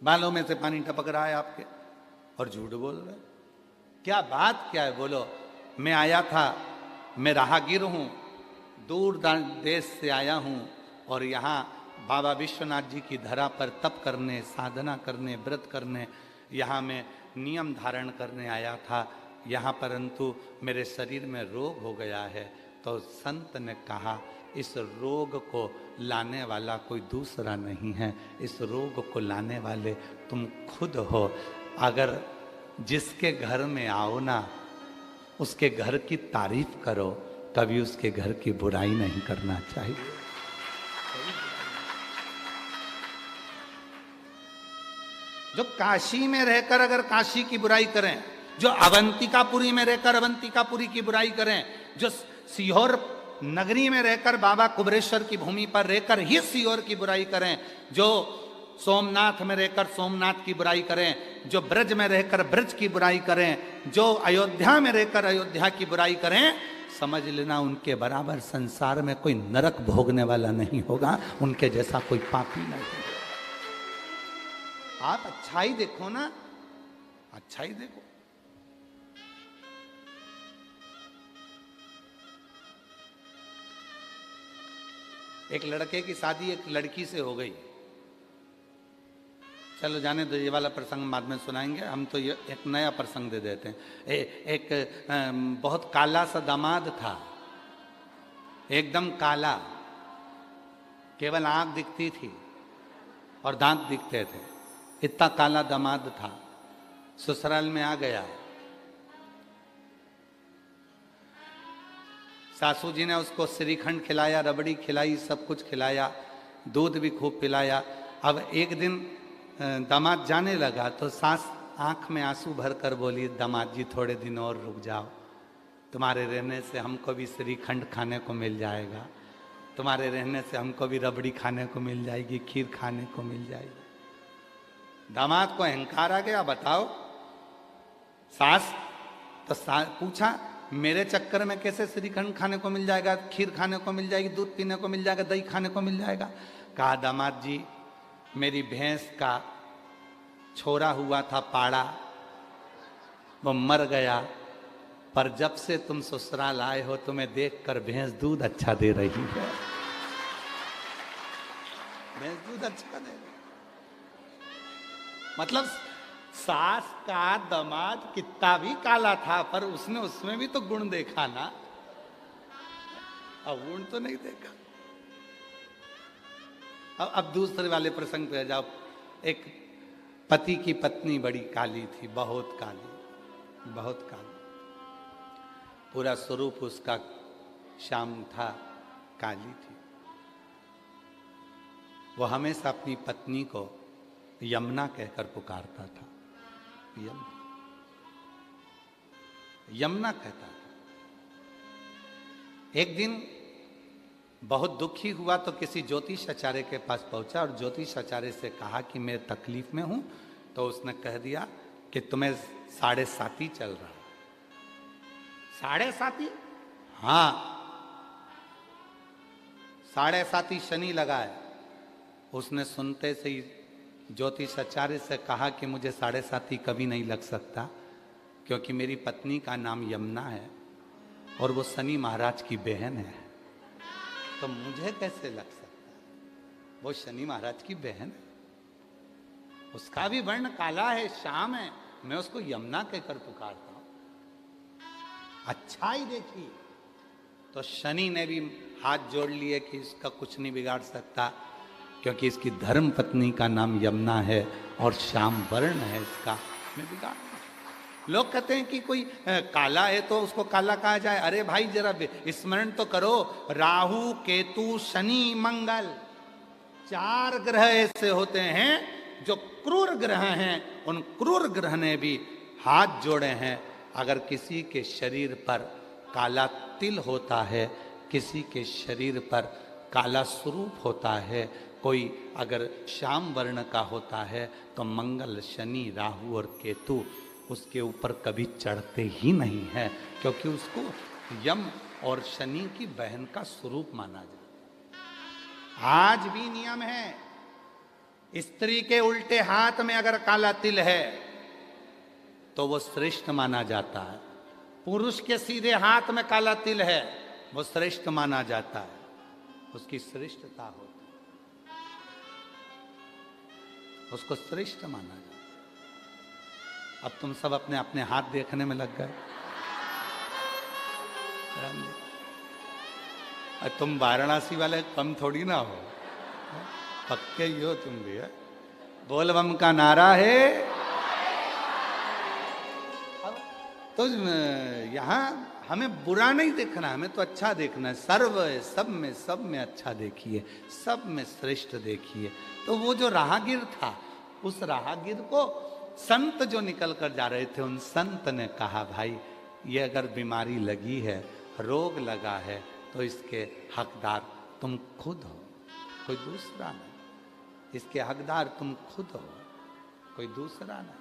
बालों में से पानी टपक रहा है आपके, और झूठ बोल रहे हो। क्या बात क्या है बोलो? मैं आया था, मैं राहगीर हूं, दूर देश से आया हूं, और यहाँ बाबा विश्वनाथ जी की धरा पर तप करने, साधना करने, व्रत करने, यहाँ मैं नियम धारण करने आया था यहाँ, परंतु मेरे शरीर में रोग हो गया है। तो संत ने कहा इस रोग को लाने वाला कोई दूसरा नहीं है, इस रोग को लाने वाले तुम खुद हो। अगर जिसके घर में आओ ना उसके घर की तारीफ करो, कभी उसके घर की बुराई नहीं करना चाहिए। जो काशी में रहकर अगर काशी की बुराई करें, जो अवंतिकापुरी में रहकर अवंतिकापुरी की बुराई करें, जो सीहोर नगरी में रहकर बाबा कुबरेश्वर की भूमि पर रहकर ही सीहोर की बुराई करें, जो सोमनाथ में रहकर सोमनाथ की बुराई करें, जो ब्रज में रहकर ब्रज की बुराई करें, जो अयोध्या में रहकर अयोध्या की बुराई करें, समझ लेना उनके बराबर संसार में कोई नरक भोगने वाला नहीं होगा, उनके जैसा कोई पापी नहीं होगा। आप अच्छाई देखो ना, अच्छाई देखो। एक लड़के की शादी एक लड़की से हो गई, चलो जाने दो, ये वाला प्रसंग बाद में सुनाएंगे, हम तो ये एक नया प्रसंग दे देते हैं। एक बहुत काला सा दामाद था, एकदम काला, केवल आंख दिखती थी और दांत दिखते थे, इतना काला दामाद था। ससुराल में आ गया, सासू जी ने उसको श्रीखंड खिलाया, रबड़ी खिलाई, सब कुछ खिलाया, दूध भी खूब पिलाया। अब एक दिन दामाद जाने लगा तो सास आंख में आंसू भर कर बोली, दामाद जी थोड़े दिन और रुक जाओ, तुम्हारे रहने से हमको भी श्रीखंड खाने को मिल जाएगा, तुम्हारे रहने से हमको भी रबड़ी खाने को मिल जाएगी, खीर खाने को मिल जाएगी। दामाद को अहंकार आ गया, बताओ सास तो पूछा मेरे चक्कर में कैसे श्रीखंड खाने को मिल जाएगा, खीर खाने को मिल जाएगी, दूध पीने को मिल जाएगा, दही खाने को मिल जाएगा। कहा दामाद जी मेरी भैंस का छोरा हुआ था पाड़ा, वो मर गया, पर जब से तुम ससुराल आए हो तुम्हें देखकर भैंस दूध अच्छा दे रही है, भैंस दूध अच्छा दे रही। मतलब सास का दामाद कितना भी काला था पर उसने उसमें भी तो गुण देखा ना, अब गुण तो नहीं देखा। अब दूसरे वाले प्रसंग पे जाओ। एक पति की पत्नी बड़ी काली थी, बहुत काली, बहुत काली, पूरा स्वरूप उसका श्याम था, काली थी। वो हमेशा अपनी पत्नी को यमुना कहकर पुकारता था, यमुना कहता था। एक दिन बहुत दुखी हुआ तो किसी ज्योतिष आचार्य के पास पहुंचा और ज्योतिष आचार्य से कहा कि मैं तकलीफ में हूं, तो उसने कह दिया कि तुम्हें 7.5 चल रहा है। 7.5? हाँ, 7.5 शनि लगा है। उसने सुनते से ही ज्योतिषाचार्य से कहा कि मुझे 7.5 कभी नहीं लग सकता, क्योंकि मेरी पत्नी का नाम यमुना है और वो शनि महाराज की बहन है, तो मुझे कैसे लग सकता? वो शनि महाराज की बहन है, उसका भी वर्ण काला है, श्याम है, मैं उसको यमुना कहकर पुकारता हूं। अच्छा ही देखिए, तो शनि ने भी हाथ जोड़ लिए कि इसका कुछ नहीं बिगाड़ सकता, क्योंकि इसकी धर्म पत्नी का नाम यमुना है और श्याम वर्ण है इसका, मैं बिगाड़। लोग कहते हैं कि कोई काला है तो उसको काला कहा जाए। अरे भाई जरा स्मरण तो करो, राहु केतु शनि मंगल 4 ग्रह ऐसे होते हैं जो क्रूर ग्रह हैं। उन क्रूर ग्रह ने भी हाथ जोड़े हैं। अगर किसी के शरीर पर काला तिल होता है, किसी के शरीर पर काला स्वरूप होता है, कोई अगर श्याम वर्ण का होता है, तो मंगल शनि राहु और केतु उसके ऊपर कभी चढ़ते ही नहीं है, क्योंकि उसको यम और शनि की बहन का स्वरूप माना जाता है। आज भी नियम है, स्त्री के उल्टे हाथ में अगर काला तिल है तो वो श्रेष्ठ माना जाता है। पुरुष के सीधे हाथ में काला तिल है, वो श्रेष्ठ माना जाता है, उसकी श्रेष्ठता होती है, उसको श्रेष्ठ माना जाता है। अब तुम सब अपने अपने हाथ देखने में लग गए। तुम वाराणसी वाले कम थोड़ी ना हो, पक्के ही हो तुम भी। है बोल बम का नारा है। तो यहाँ हमें बुरा नहीं देखना, हमें तो अच्छा देखना है। सर्व है, सब में अच्छा देखिए, सब में श्रेष्ठ देखिए। तो वो जो राहगीर था, उस राहगीर को संत जो निकल कर जा रहे थे, उन संत ने कहा, भाई ये अगर बीमारी लगी है, रोग लगा है, तो इसके हकदार तुम खुद हो, कोई दूसरा नहीं। इसके हकदार तुम खुद हो, कोई दूसरा नहीं।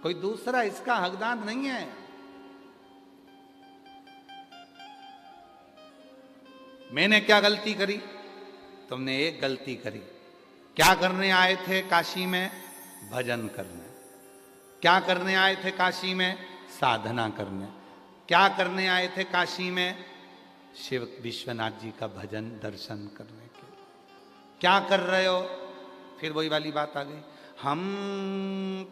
कोई दूसरा इसका हकदार नहीं है। मैंने क्या गलती करी? तुमने एक गलती करी। क्या करने आए थे काशी में? भजन करने। क्या करने आए थे काशी में? साधना करने। क्या करने आए थे काशी में? शिव विश्वनाथ जी का भजन दर्शन करने के। क्या कर रहे हो? फिर वही वाली बात आ गई, हम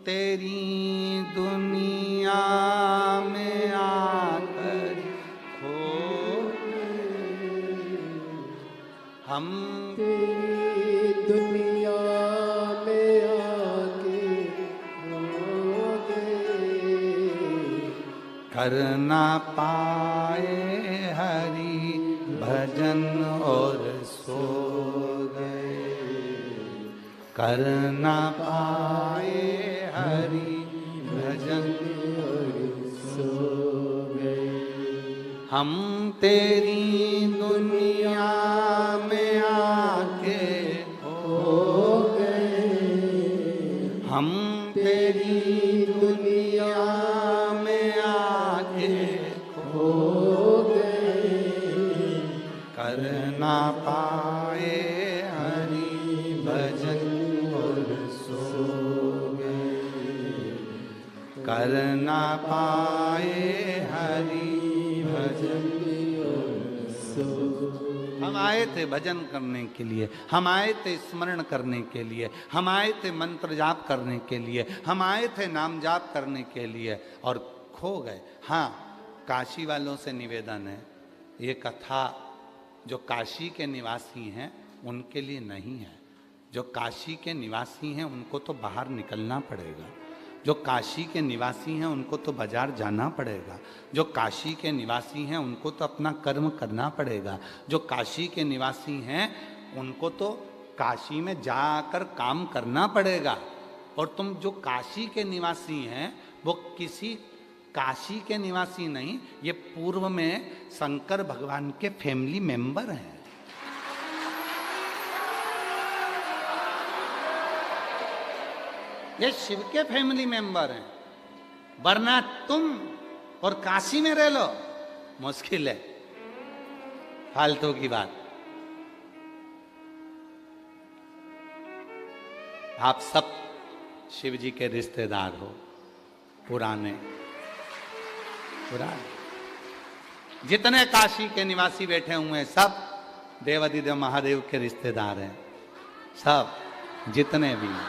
तेरी दुनिया में आकर खो गए, हम तेरी दुनिया में आके खो गए, कर ना पाए हरि भजन और सो गए, कर ना पाए हरि भजन और सो गए। हम तेरी दुनिया में आके खो गए, हम तेरी दुनिया में आके खो गए, कर ना पाए हरि भजन और सो गए, कर ना पाए हरि भजन। हम आए थे भजन करने के लिए, हम आए थे स्मरण करने के लिए, हम आए थे मंत्र जाप करने के लिए, हम आए थे नाम जाप करने के लिए, और खो गए। हाँ, काशी वालों से निवेदन है, ये कथा जो काशी के निवासी हैं उनके लिए नहीं है। जो काशी के निवासी हैं उनको तो बाहर निकलना पड़ेगा, जो काशी के निवासी हैं उनको तो बाजार जाना पड़ेगा, जो काशी के निवासी हैं उनको तो अपना कर्म करना पड़ेगा, जो काशी के निवासी हैं उनको तो काशी में जाकर काम करना पड़ेगा। और तुम जो काशी के निवासी हैं वो किसी काशी के निवासी नहीं, ये पूर्व में शंकर भगवान के फैमिली मेंबर हैं। ये शिव के फैमिली मेंबर हैं, वरना तुम और काशी में रह लो, मुश्किल है, फालतू की बात। आप सब शिव जी के रिश्तेदार हो, पुराने पुराने। जितने काशी के निवासी बैठे हुए हैं सब देवाधिदेव महादेव के रिश्तेदार हैं, सब जितने भी हैं।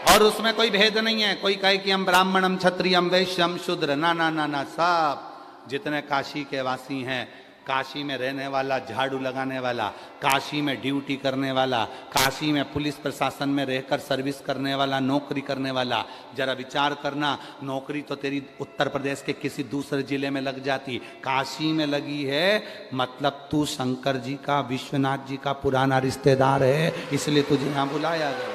और उसमें कोई भेद नहीं है, कोई कहे कि हम ब्राह्मण, हम क्षत्रिय, हम वैश्य, हम शूद्र, ना ना ना ना, सब जितने काशी के वासी हैं, काशी में रहने वाला, झाड़ू लगाने वाला, काशी में ड्यूटी करने वाला, काशी में पुलिस प्रशासन में रहकर सर्विस करने वाला, नौकरी करने वाला। जरा विचार करना, नौकरी तो तेरी उत्तर प्रदेश के किसी दूसरे जिले में लग जाती, काशी में लगी है, मतलब तू शंकर जी का, विश्वनाथ जी का पुराना रिश्तेदार है, इसलिए तुझे यहां बुलाया गया।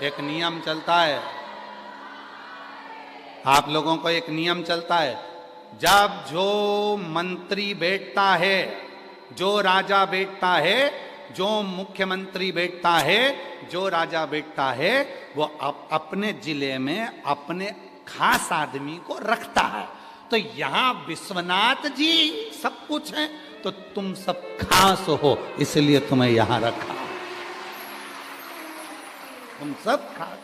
एक नियम चलता है, आप लोगों को एक नियम चलता है, जब जो मंत्री बैठता है, जो राजा बैठता है, जो मुख्यमंत्री बैठता है, जो राजा बैठता है, वो अपने जिले में अपने खास आदमी को रखता है। तो यहां विश्वनाथ जी सब कुछ है, तो तुम सब खास हो, इसलिए तुम्हें यहां रखा, तुम सब खास।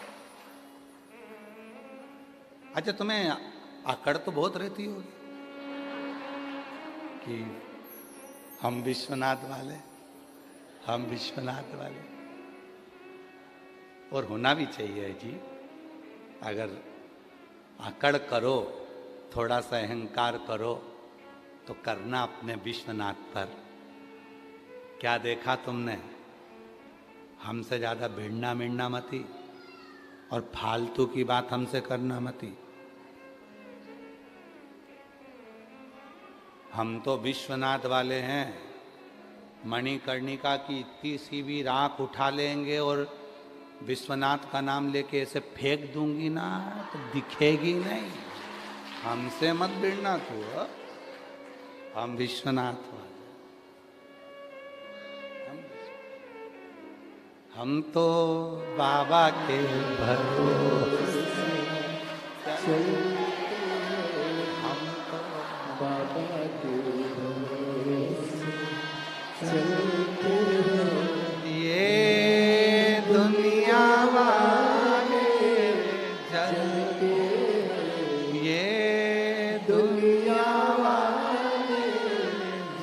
अच्छा, तुम्हें अकड़ तो बहुत रहती होगी कि हम विश्वनाथ वाले, हम विश्वनाथ वाले। और होना भी चाहिए जी, अगर अकड़ करो, थोड़ा सा अहंकार करो, तो करना अपने विश्वनाथ पर। क्या देखा तुमने, हमसे ज्यादा भिड़ना मिड़ना मती, और फालतू की बात हमसे करना मती। हम तो विश्वनाथ वाले हैं, मणिकर्णिका की इतनी सी भी राख उठा लेंगे और विश्वनाथ का नाम लेके ऐसे फेंक दूंगी ना, तो दिखेगी नहीं। हमसे मत भिड़ना तू, हम विश्वनाथ वाले। हम तो बाबा के भरोसे हम तो बाबा के भरोसे चलते हैं। ये दुनिया वाले चलते हैं। ये दुनिया वाले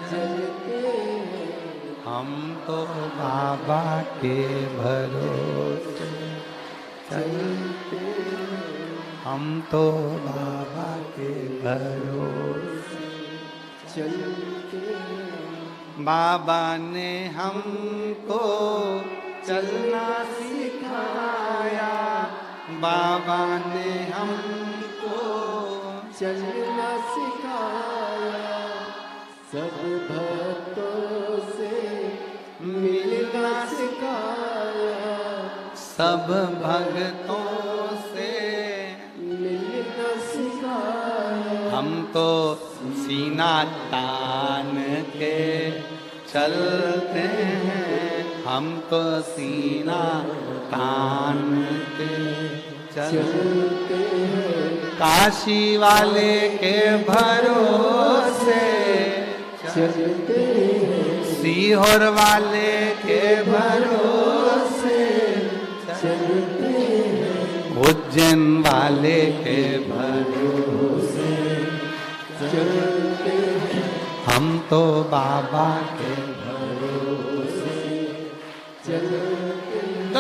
चलते हैं। हम तो बाबा के भरोसे चलते हैं। हम तो बाबा के भरोसे चलते हैं। बाबा ने हमको चलना सिखाया, बाबा ने हमको चलना सिखाया, सब भक्तों से मिलना सिखाया, सब भक्तों से मिलना सिखाया। हम तो सीना तान के चलते हैं, हम तो सीना तान के चलते हैं। काशी वाले के भरोसे चलते हैं। सीहोर वाले के भरोसे चलते हैं। उज्जैन वाले के भरोसे चलते हैं। हम तो बाबा के भरोसे चलते हैं। तो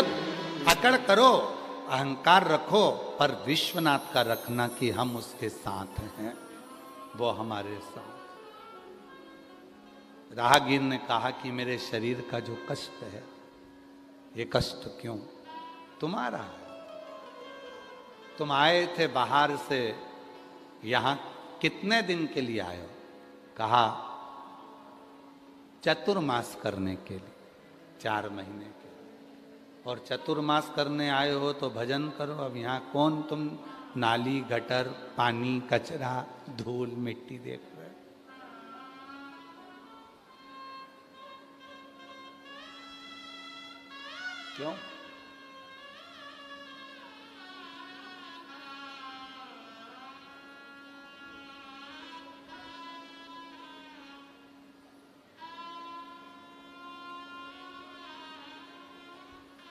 अकड़ करो, अहंकार रखो, पर विश्वनाथ का रखना कि हम उसके साथ हैं, वो हमारे साथ। राहगीर ने कहा कि मेरे शरीर का जो कष्ट है, ये कष्ट क्यों? तुम्हारा है। तुम आए थे बाहर से, यहां कितने दिन के लिए आए हो? कहा चतुर्मास करने के लिए, 4 महीने के लिए। और चतुर्मास करने आए हो तो भजन करो। अब यहाँ कौन तुम नाली, गटर, पानी, कचरा, धूल, मिट्टी देख रहे हो? क्यों?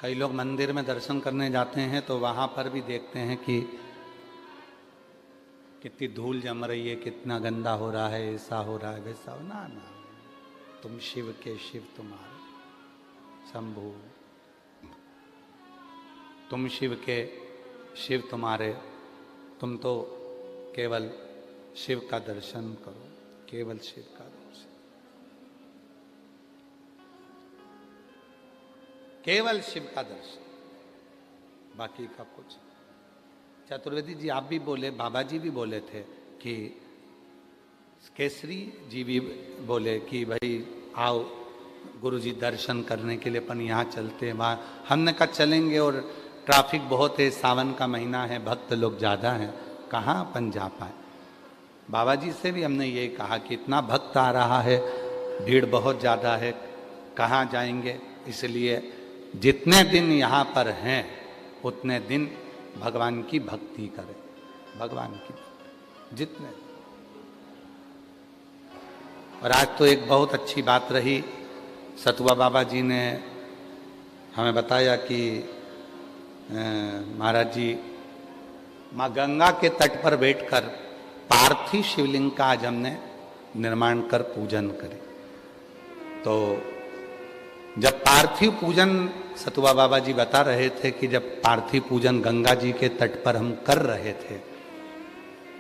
कई लोग मंदिर में दर्शन करने जाते हैं तो वहाँ पर भी देखते हैं कि कितनी धूल जम रही है, कितना गंदा हो रहा है, ऐसा हो रहा है, वैसा हो ना। तुम शिव के शिव तुम्हारे शंभु, तुम शिव के शिव तुम्हारे, तुम तो केवल शिव का दर्शन करो, केवल शिव का दर्शन, केवल शिव का दर्शन, बाकी का कुछ। चतुर्वेदी जी आप भी बोले, बाबा जी भी बोले थे कि केसरी जी भी बोले कि भाई आओ गुरु जी दर्शन करने के लिए अपन यहाँ चलते हैं। वहाँ हमने कहा चलेंगे और ट्रैफिक बहुत है, सावन का महीना है, भक्त लोग ज़्यादा हैं, कहाँ अपन जा पाए। बाबा जी से भी हमने ये कहा कि इतना भक्त आ रहा है, भीड़ बहुत ज़्यादा है, कहाँ जाएंगे। इसलिए जितने दिन यहाँ पर हैं उतने दिन भगवान की भक्ति करें, भगवान की जितने। और आज तो एक बहुत अच्छी बात रही, सतुआ बाबा जी ने हमें बताया कि महाराज जी माँ गंगा के तट पर बैठकर पार्थिव शिवलिंग का आज हमने निर्माण कर पूजन करे। तो जब पार्थिव पूजन, सतुआ बाबा जी बता रहे थे कि जब पार्थिव पूजन गंगा जी के तट पर हम कर रहे थे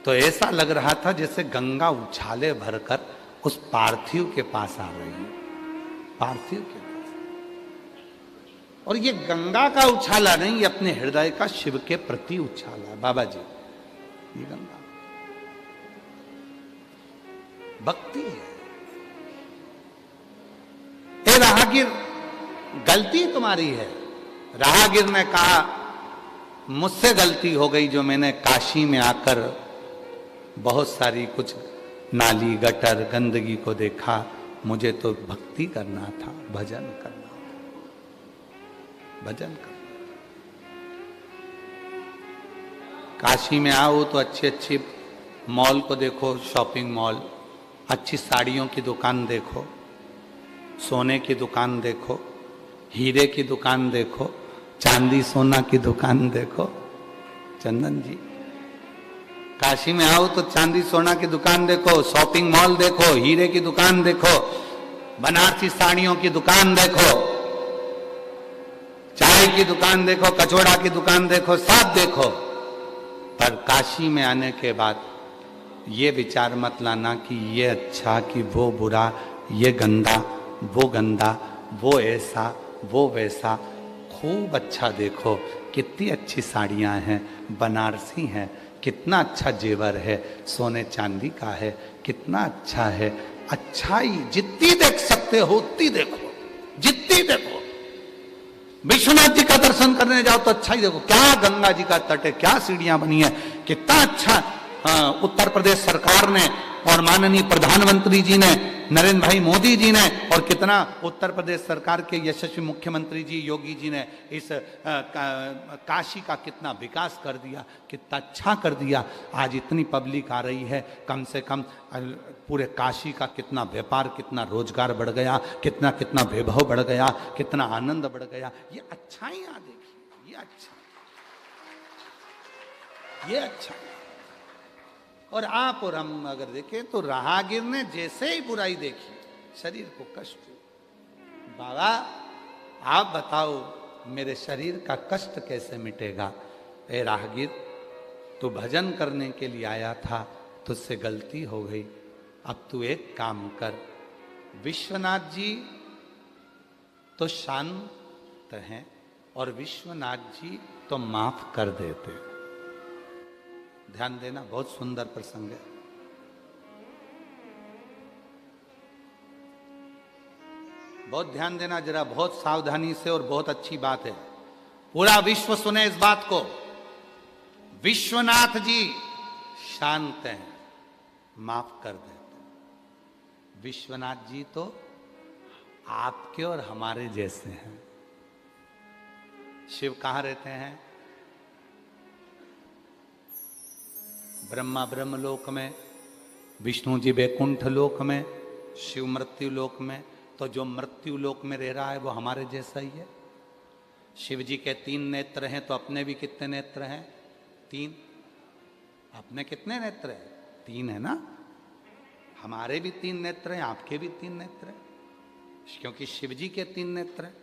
तो ऐसा लग रहा था जैसे गंगा उछाले भरकर उस पार्थिव के पास आ रही है, पार्थिव के पास। और ये गंगा का उछाला नहीं, ये अपने हृदय का शिव के प्रति उछाला। बाबा जी ये गंगा भक्ति है। ए राहगीर, गलती तुम्हारी है। राहगीर ने कहा मुझसे गलती हो गई जो मैंने काशी में आकर बहुत सारी कुछ नाली गटर गंदगी को देखा, मुझे तो भक्ति करना था, भजन करना था, भजन करना। काशी में आओ तो अच्छी अच्छी मॉल को देखो, शॉपिंग मॉल, अच्छी साड़ियों की दुकान देखो, सोने की दुकान देखो, हीरे की दुकान देखो, चांदी सोना की दुकान देखो। चंदन जी काशी में आओ तो चांदी सोना की दुकान देखो, शॉपिंग मॉल देखो, हीरे की दुकान देखो, बनारसी साड़ियों की दुकान देखो, चाय की दुकान देखो, कचौड़ा की दुकान देखो, सब देखो। पर काशी में आने के बाद ये विचार मत लाना कि ये अच्छा कि वो बुरा, ये गंदा वो गंदा, वो ऐसा वो वैसा। खूब अच्छा देखो, कितनी अच्छी साड़ियाँ हैं, बनारसी हैं, कितना अच्छा जेवर है, सोने चांदी का है, कितना अच्छा है। अच्छाई जितनी देख सकते हो उतनी देखो, जितनी देखो। विश्वनाथ जी का दर्शन करने जाओ तो अच्छा ही देखो, क्या गंगा जी का तट है, क्या सीढ़ियां बनी है, कितना अच्छा उत्तर प्रदेश सरकार ने और माननीय प्रधानमंत्री जी ने, नरेंद्र भाई मोदी जी ने, और कितना उत्तर प्रदेश सरकार के यशस्वी मुख्यमंत्री जी योगी जी ने इस काशी का कितना विकास कर दिया, कितना अच्छा कर दिया। आज इतनी पब्लिक आ रही है, कम से कम पूरे काशी का कितना व्यापार, कितना रोजगार बढ़ गया, कितना कितना वैभव बढ़ गया, कितना आनंद बढ़ गया। ये अच्छाइयाँ देखिए, ये अच्छा, ये अच्छा। और आप और हम अगर देखें तो राहगीर ने जैसे ही बुराई देखी, शरीर को कष्ट, बाबा आप बताओ मेरे शरीर का कष्ट कैसे मिटेगा। ए राहगीर, तू भजन करने के लिए आया था, तुझसे गलती हो गई, अब तू एक काम कर। विश्वनाथ जी तो शांत हैं और विश्वनाथ जी तो माफ कर देते। ध्यान देना, बहुत सुंदर प्रसंग है। बहुत ध्यान देना जरा, बहुत सावधानी से, और बहुत अच्छी बात है। पूरा विश्व सुने इस बात को। विश्वनाथ जी शांत हैं, माफ कर देते। विश्वनाथ जी तो आपके और हमारे जैसे हैं। शिव कहाँ रहते हैं? ब्रह्मा ब्रह्मलोक में, विष्णु जी वैकुंठ लोक में, शिव मृत्यु लोक में। तो जो मृत्यु लोक में रह रहा है वो हमारे जैसा ही है। शिव जी के 3 नेत्र हैं तो अपने भी कितने नेत्र हैं? 3। अपने कितने नेत्र हैं? 3 है ना। हमारे भी 3 नेत्र हैं, आपके भी 3 नेत्र हैं, क्योंकि शिव जी के 3 नेत्र हैं।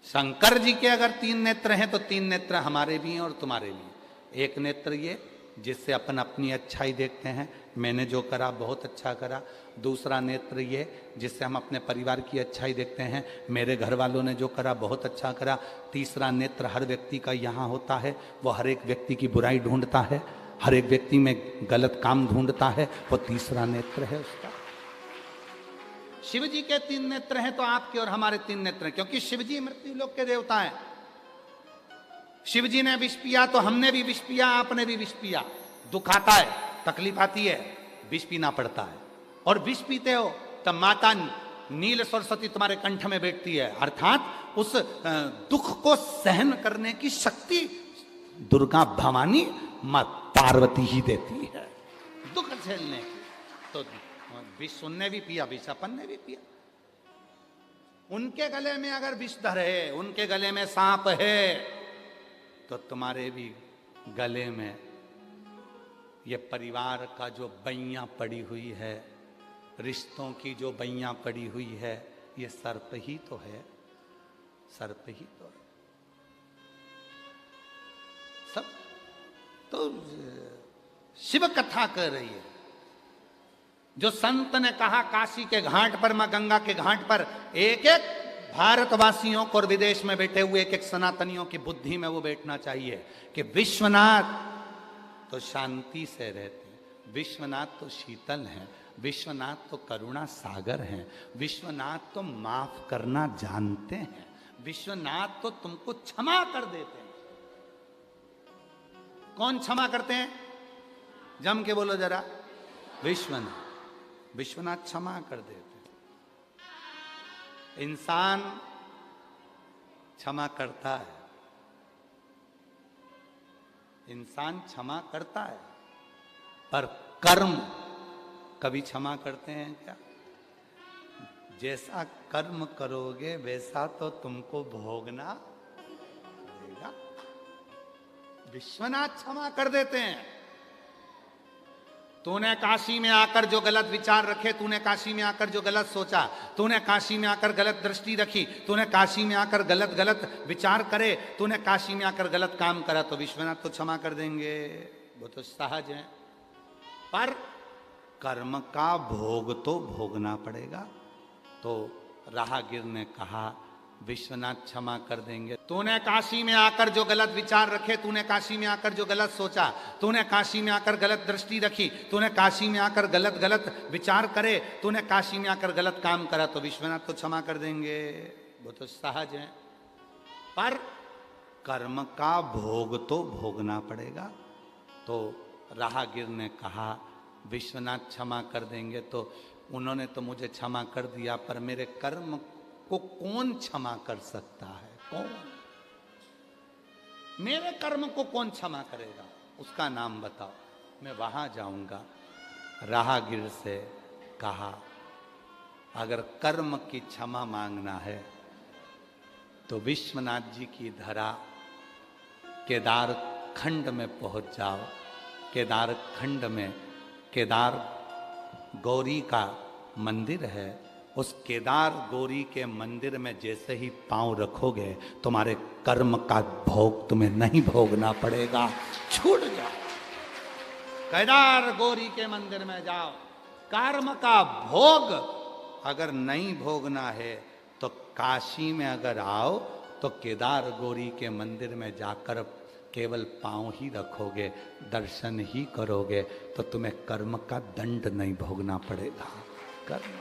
शंकर जी के अगर 3 नेत्र हैं तो 3 नेत्र हमारे भी हैं और तुम्हारे भी हैं। एक नेत्र ये जिससे अपन अपनी अच्छाई देखते हैं, मैंने जो करा बहुत अच्छा करा। दूसरा नेत्र ये जिससे हम अपने परिवार की अच्छाई देखते हैं, मेरे घर वालों ने जो करा बहुत अच्छा करा। तीसरा नेत्र हर व्यक्ति का यहाँ होता है, वो हर एक व्यक्ति की बुराई ढूंढता है, हर एक व्यक्ति में गलत काम ढूंढता है, वो तीसरा नेत्र है उसका। शिव जी के 3 नेत्र हैं तो आपके और हमारे 3 नेत्र हैं, क्योंकि शिव जी मृत्यु लोक के देवता हैं। शिव जी ने विष पिया तो हमने भी विष पिया, आपने भी विष पिया। दुख आता है, तकलीफ आती है, विष पीना पड़ता है। और विष पीते हो तब माता नील सरस्वती तुम्हारे कंठ में बैठती है, अर्थात उस दुख को सहन करने की शक्ति दुर्गा भवानी मां पार्वती ही देती है, दुख झेलने की। तो विष उनने भी पिया, विष अपन ने भी पिया। उनके गले में अगर विषधर है, उनके गले में सांप है, तो तुम्हारे भी गले में ये परिवार का जो बैया पड़ी हुई है, रिश्तों की जो बैया पड़ी हुई है, ये सर्प ही तो है, सर्प ही तो है सब। तो शिव कथा कर रही है। जो संत ने कहा काशी के घाट पर, मां गंगा के घाट पर, एक एक भारतवासियों को और विदेश में बैठे हुए एक एक सनातनियों की बुद्धि में वो बैठना चाहिए कि विश्वनाथ तो शांति से रहते हैं, विश्वनाथ तो शीतल हैं, विश्वनाथ तो करुणा सागर हैं, विश्वनाथ तो माफ करना जानते हैं, विश्वनाथ तो तुमको क्षमा कर देते हैं। कौन क्षमा करते हैं? जम के बोलो जरा। विश्वनाथ, विश्वनाथ क्षमा कर देते हैं। इंसान क्षमा करता है, इंसान क्षमा करता है, पर कर्म कभी क्षमा करते हैं क्या? जैसा कर्म करोगे वैसा तो तुमको भोगना पड़ेगा। विश्वनाथ क्षमा कर देते हैं। तूने काशी में आकर जो गलत विचार रखे, तूने काशी में आकर जो गलत सोचा, तूने काशी में आकर गलत दृष्टि रखी, तूने काशी में आकर गलत गलत विचार करे, तूने काशी में आकर गलत काम करा, तो विश्वनाथ तो क्षमा कर देंगे, वो तो सहज है। पर कर्म का भोग तो भोगना पड़ेगा। तो राहगीर ने कहा विश्वनाथ क्षमा कर देंगे। तूने काशी में आकर जो गलत विचार रखे, तूने काशी में आकर जो गलत सोचा, तूने काशी में आकर गलत दृष्टि रखी, तूने काशी में आकर गलत गलत विचार करे, तूने काशी में आकर गलत काम करा, तो विश्वनाथ तो क्षमा कर देंगे, वो तो सहज है। पर कर्म का भोग तो भोगना पड़ेगा। तो राहगीर ने कहा विश्वनाथ क्षमा कर देंगे, तो उन्होंने तो मुझे क्षमा कर दिया, पर मेरे कर्म को कौन क्षमा कर सकता है? कौन? मेरे कर्म को कौन क्षमा करेगा? उसका नाम बताओ, मैं वहां जाऊंगा। राहगीर से कहा अगर कर्म की क्षमा मांगना है तो विश्वनाथ जी की धरा केदार खंड में पहुंच जाओ। केदार खंड में केदार गौरी का मंदिर है। उस केदार गौरी के मंदिर में जैसे ही पांव रखोगे तुम्हारे कर्म का भोग तुम्हें नहीं भोगना पड़ेगा, छूट जाओ। केदार गौरी के मंदिर में जाओ। कर्म का भोग अगर नहीं भोगना है तो काशी में अगर आओ तो केदार गौरी के मंदिर में जाकर केवल पांव ही रखोगे, दर्शन ही करोगे, तो तुम्हें कर्म का दंड नहीं भोगना पड़ेगा। कर्म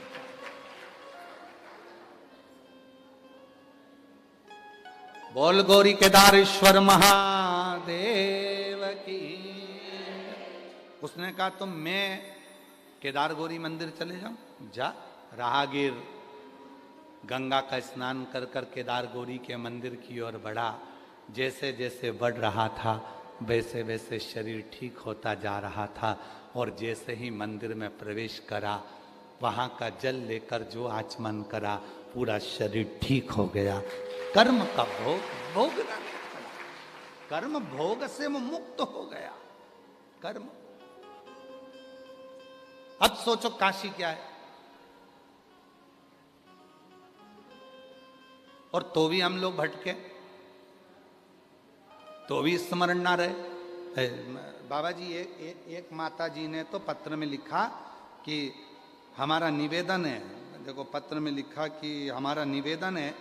बोल गौरी केदारेश्वर महादेव की। उसने कहा तुम मैं केदार गौरी मंदिर चले जाऊं? जा। राहगीर गंगा का स्नान कर कर केदार गौरी के मंदिर की ओर बढ़ा। जैसे जैसे बढ़ रहा था वैसे वैसे शरीर ठीक होता जा रहा था, और जैसे ही मंदिर में प्रवेश करा वहाँ का जल लेकर जो आचमन करा पूरा शरीर ठीक हो गया। कर्म का भोग भोगना नहीं पड़ा, कर्म भोग से वो मुक्त हो गया। कर्म। अब सोचो काशी क्या है, और तो भी हम लोग भटके, तो भी स्मरण ना रहे। बाबा जी एक माता जी ने तो पत्र में लिखा कि हमारा निवेदन है, देखो पत्र में लिखा कि हमारा निवेदन है,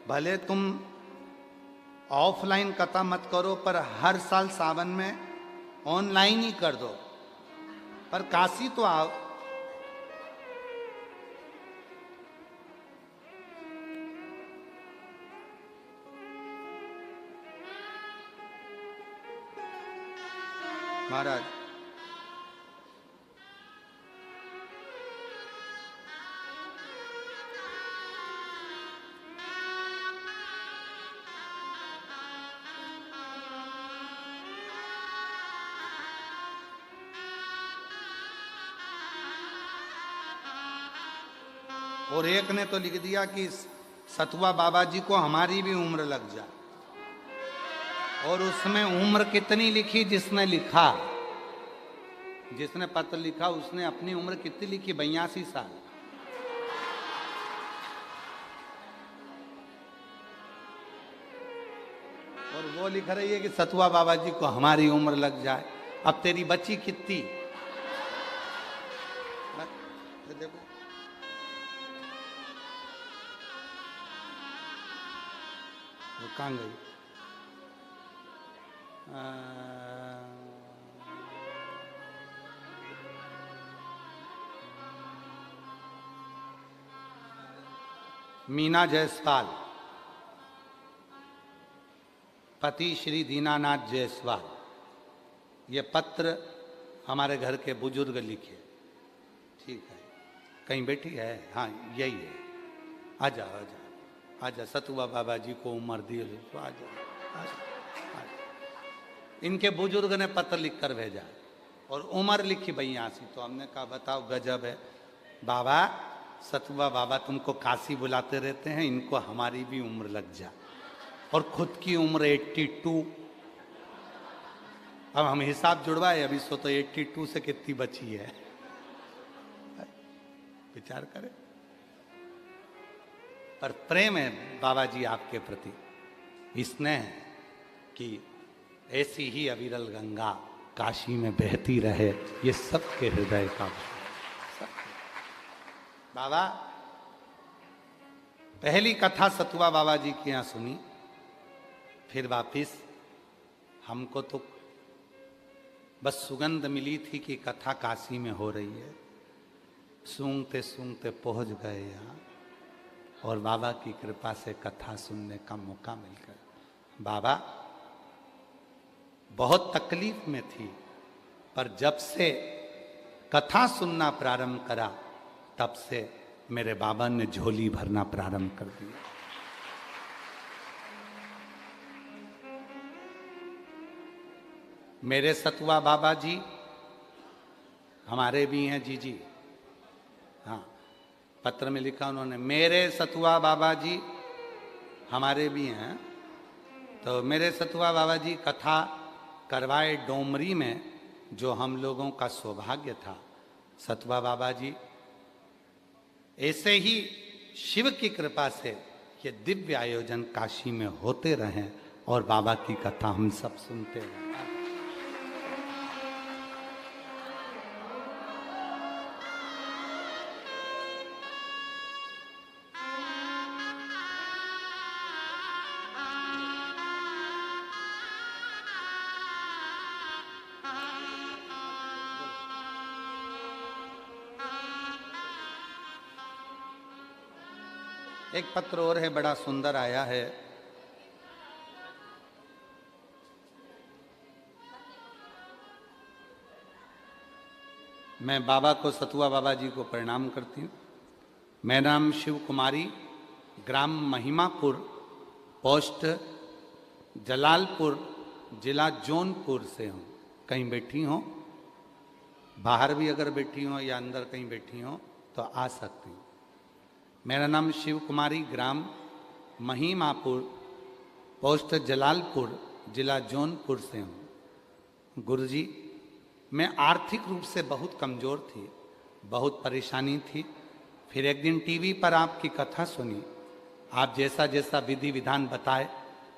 भले तुम ऑफलाइन कथा मत करो पर हर साल सावन में ऑनलाइन ही कर दो, पर काशी तो आओ। महाराज और एक ने तो लिख दिया कि सतुआ बाबा जी को हमारी भी उम्र लग जाए, और उसमें उम्र कितनी लिखी, जिसने लिखा, जिसने पत्र लिखा उसने अपनी उम्र कितनी लिखी, 82 साल। और वो लिख रही है कि सतुआ बाबा जी को हमारी उम्र लग जाए। अब तेरी बच्ची कितनी, देखो वो कहाँ गई। मीना जायसवाल, पति श्री दीनानाथ जायसवाल, ये पत्र हमारे घर के बुजुर्ग लिखे। ठीक है, कहीं बैठी है, हाँ यही है, आजा आजा आजा, सतुआ बाबा जी को उम्र दी तो आजा, आजा। इनके बुजुर्ग ने पत्र लिख कर भेजा और उम्र लिखी 82। तो हमने कहा बताओ गजब है बाबा, सतुआ बाबा तुमको काशी बुलाते रहते हैं, इनको हमारी भी उम्र लग जा, और खुद की उम्र 82। अब हम हिसाब जुड़वाए, अभी सो तो 82 से कितनी बची है, विचार करें। पर प्रेम है बाबा जी आपके प्रति, स्नेह कि ऐसी ही अविरल गंगा काशी में बहती रहे, ये सबके हृदय का सब। बाबा पहली कथा सतुआ बाबा जी के यहाँ सुनी, फिर वापिस हमको तो बस सुगंध मिली थी कि कथा काशी में हो रही है। सूंघते सूंघते पहुंच गए यहाँ, और बाबा की कृपा से कथा सुनने का मौका मिल गया। बाबा बहुत तकलीफ में थी, पर जब से कथा सुनना प्रारंभ करा, तब से मेरे बाबा ने झोली भरना प्रारंभ कर दिया। मेरे सतुआ बाबा जी हमारे भी हैं जी, हाँ पत्र में लिखा उन्होंने, मेरे सतुआ बाबा जी हमारे भी हैं। तो मेरे सतुआ बाबा जी कथा करवाए डोमरी में, जो हम लोगों का सौभाग्य था। सतुआ बाबा जी ऐसे ही शिव की कृपा से ये दिव्य आयोजन काशी में होते रहें, और बाबा की कथा हम सब सुनते रहें। एक पत्र और है, बड़ा सुंदर आया है। मैं बाबा को, सतुआ बाबा जी को प्रणाम करती हूँ। मेरा नाम शिव कुमारी, ग्राम महिमापुर, पोस्ट जलालपुर, जिला जौनपुर से हूँ। कहीं बैठी हो, बाहर भी अगर बैठी हो या अंदर कहीं बैठी हो तो आ सकती हूँ। मेरा नाम शिव कुमारी, ग्राम महिमापुर, पोस्ट जलालपुर, जिला जौनपुर से हूँ। गुरुजी, मैं आर्थिक रूप से बहुत कमज़ोर थी, बहुत परेशानी थी। फिर एक दिन टीवी पर आपकी कथा सुनी, आप जैसा जैसा विधि विधान बताए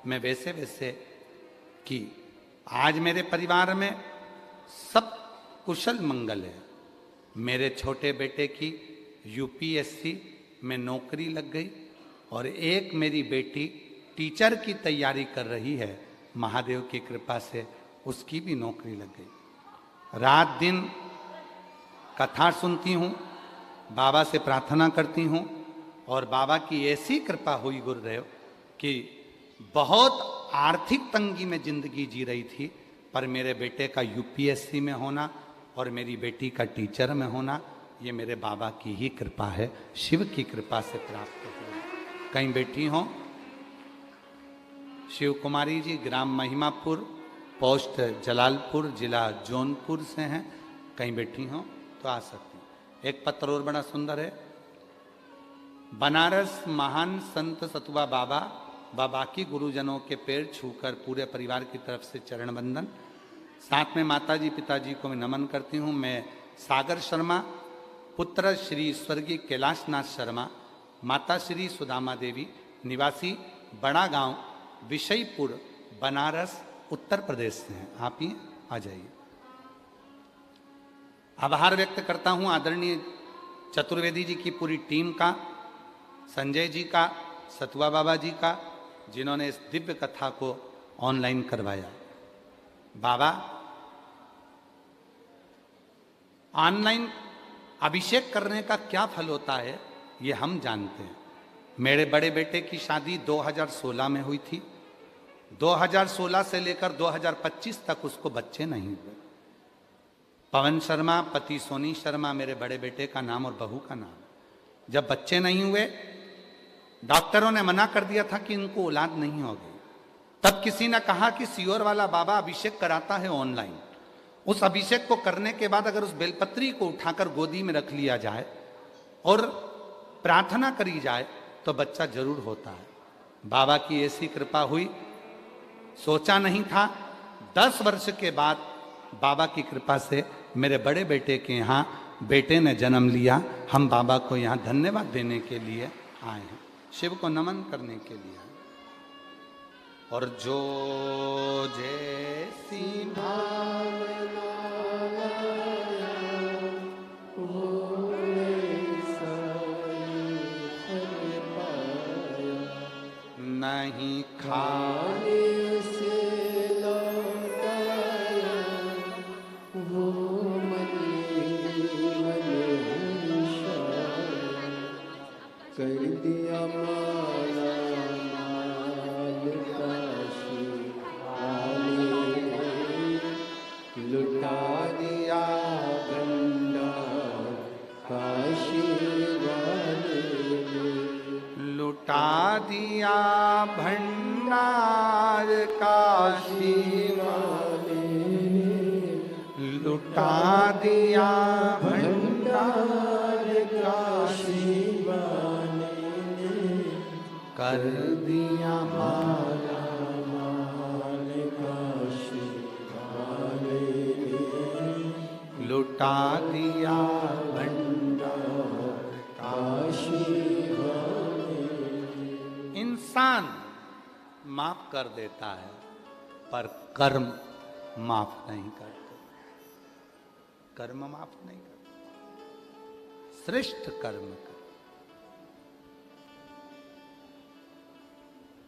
मैं वैसे वैसे की। आज मेरे परिवार में सब कुशल मंगल है। मेरे छोटे बेटे की यूपीएससी में नौकरी लग गई और एक मेरी बेटी टीचर की तैयारी कर रही है, महादेव की कृपा से उसकी भी नौकरी लग गई। रात दिन कथा सुनती हूँ, बाबा से प्रार्थना करती हूँ और बाबा की ऐसी कृपा हुई गुरुदेव कि बहुत आर्थिक तंगी में जिंदगी जी रही थी, पर मेरे बेटे का यूपीएससी में होना और मेरी बेटी का टीचर में होना, ये मेरे बाबा की ही कृपा है, शिव की कृपा से प्राप्त हुआ। कहीं बैठी हो, शिव कुमारी जी, ग्राम महिमापुर, पोस्ट जलालपुर, जिला जौनपुर से हैं। कहीं बैठी हो तो आ सकती हैं। एक पत्र और बड़ा सुंदर है। बनारस महान संत सतुआ बाबा व बाकी गुरुजनों के पैर छूकर पूरे परिवार की तरफ से चरण वंदन। साथ में माताजी पिताजी को मैं नमन करती हूँ। मैं सागर शर्मा, पुत्र श्री स्वर्गीय कैलाशनाथ शर्मा, माता श्री सुदामा देवी, निवासी बड़ा गांव, विषयपुर, बनारस, उत्तर प्रदेश से हैं। आप ही आ जाइए। आभार व्यक्त करता हूँ आदरणीय चतुर्वेदी जी की पूरी टीम का, संजय जी का, सतुआ बाबा जी का, जिन्होंने इस दिव्य कथा को ऑनलाइन करवाया। बाबा, ऑनलाइन अभिषेक करने का क्या फल होता है ये हम जानते हैं। मेरे बड़े बेटे की शादी 2016 में हुई थी। 2016 से लेकर 2025 तक उसको बच्चे नहीं हुए। पवन शर्मा, पति सोनी शर्मा मेरे बड़े बेटे का नाम और बहू का नाम। जब बच्चे नहीं हुए, डॉक्टरों ने मना कर दिया था कि इनको औलाद नहीं होगी। तब किसी ने कहा कि सियोर वाला बाबा अभिषेक कराता है ऑनलाइन, उस अभिषेक को करने के बाद अगर उस बेलपत्री को उठाकर गोदी में रख लिया जाए और प्रार्थना करी जाए तो बच्चा जरूर होता है। बाबा की ऐसी कृपा हुई, सोचा नहीं था। 10 वर्ष के बाद बाबा की कृपा से मेरे बड़े बेटे के यहाँ बेटे ने जन्म लिया। हम बाबा को यहाँ धन्यवाद देने के लिए आए हैं, शिव को नमन करने के लिए। और जो जैसी भावना नहीं खाने से लौटाया वो कर दिया माला माल काशी वाले, लुटा दिया भंडार काशी वाले, लुटा दिया भंडार काशी वाले, लुटा दिया भंडार काशी वाले, कर दिया माला माल काशी वाले, लुटा दिया भंडार काशी वाले। इंसान माफ कर देता है पर कर्म माफ नहीं करते। कर्म माफ नहीं करते, श्रेष्ठ कर्म कर।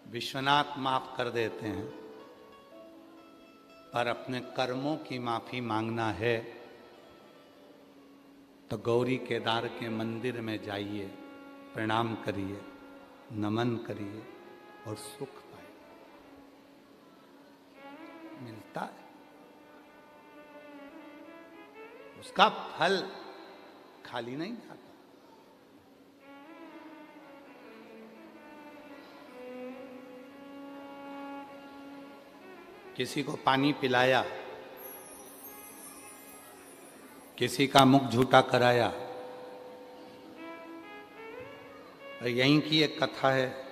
विश्वनाथ माफ कर देते हैं, पर अपने कर्मों की माफी मांगना है तो गौरी केदार के मंदिर में जाइए, प्रणाम करिए, नमन करिए और सुख पाए, मिलता है। उसका फल खाली नहीं जाता। किसी को पानी पिलाया, किसी का मुख झूठा कराया, यहीं की एक कथा है,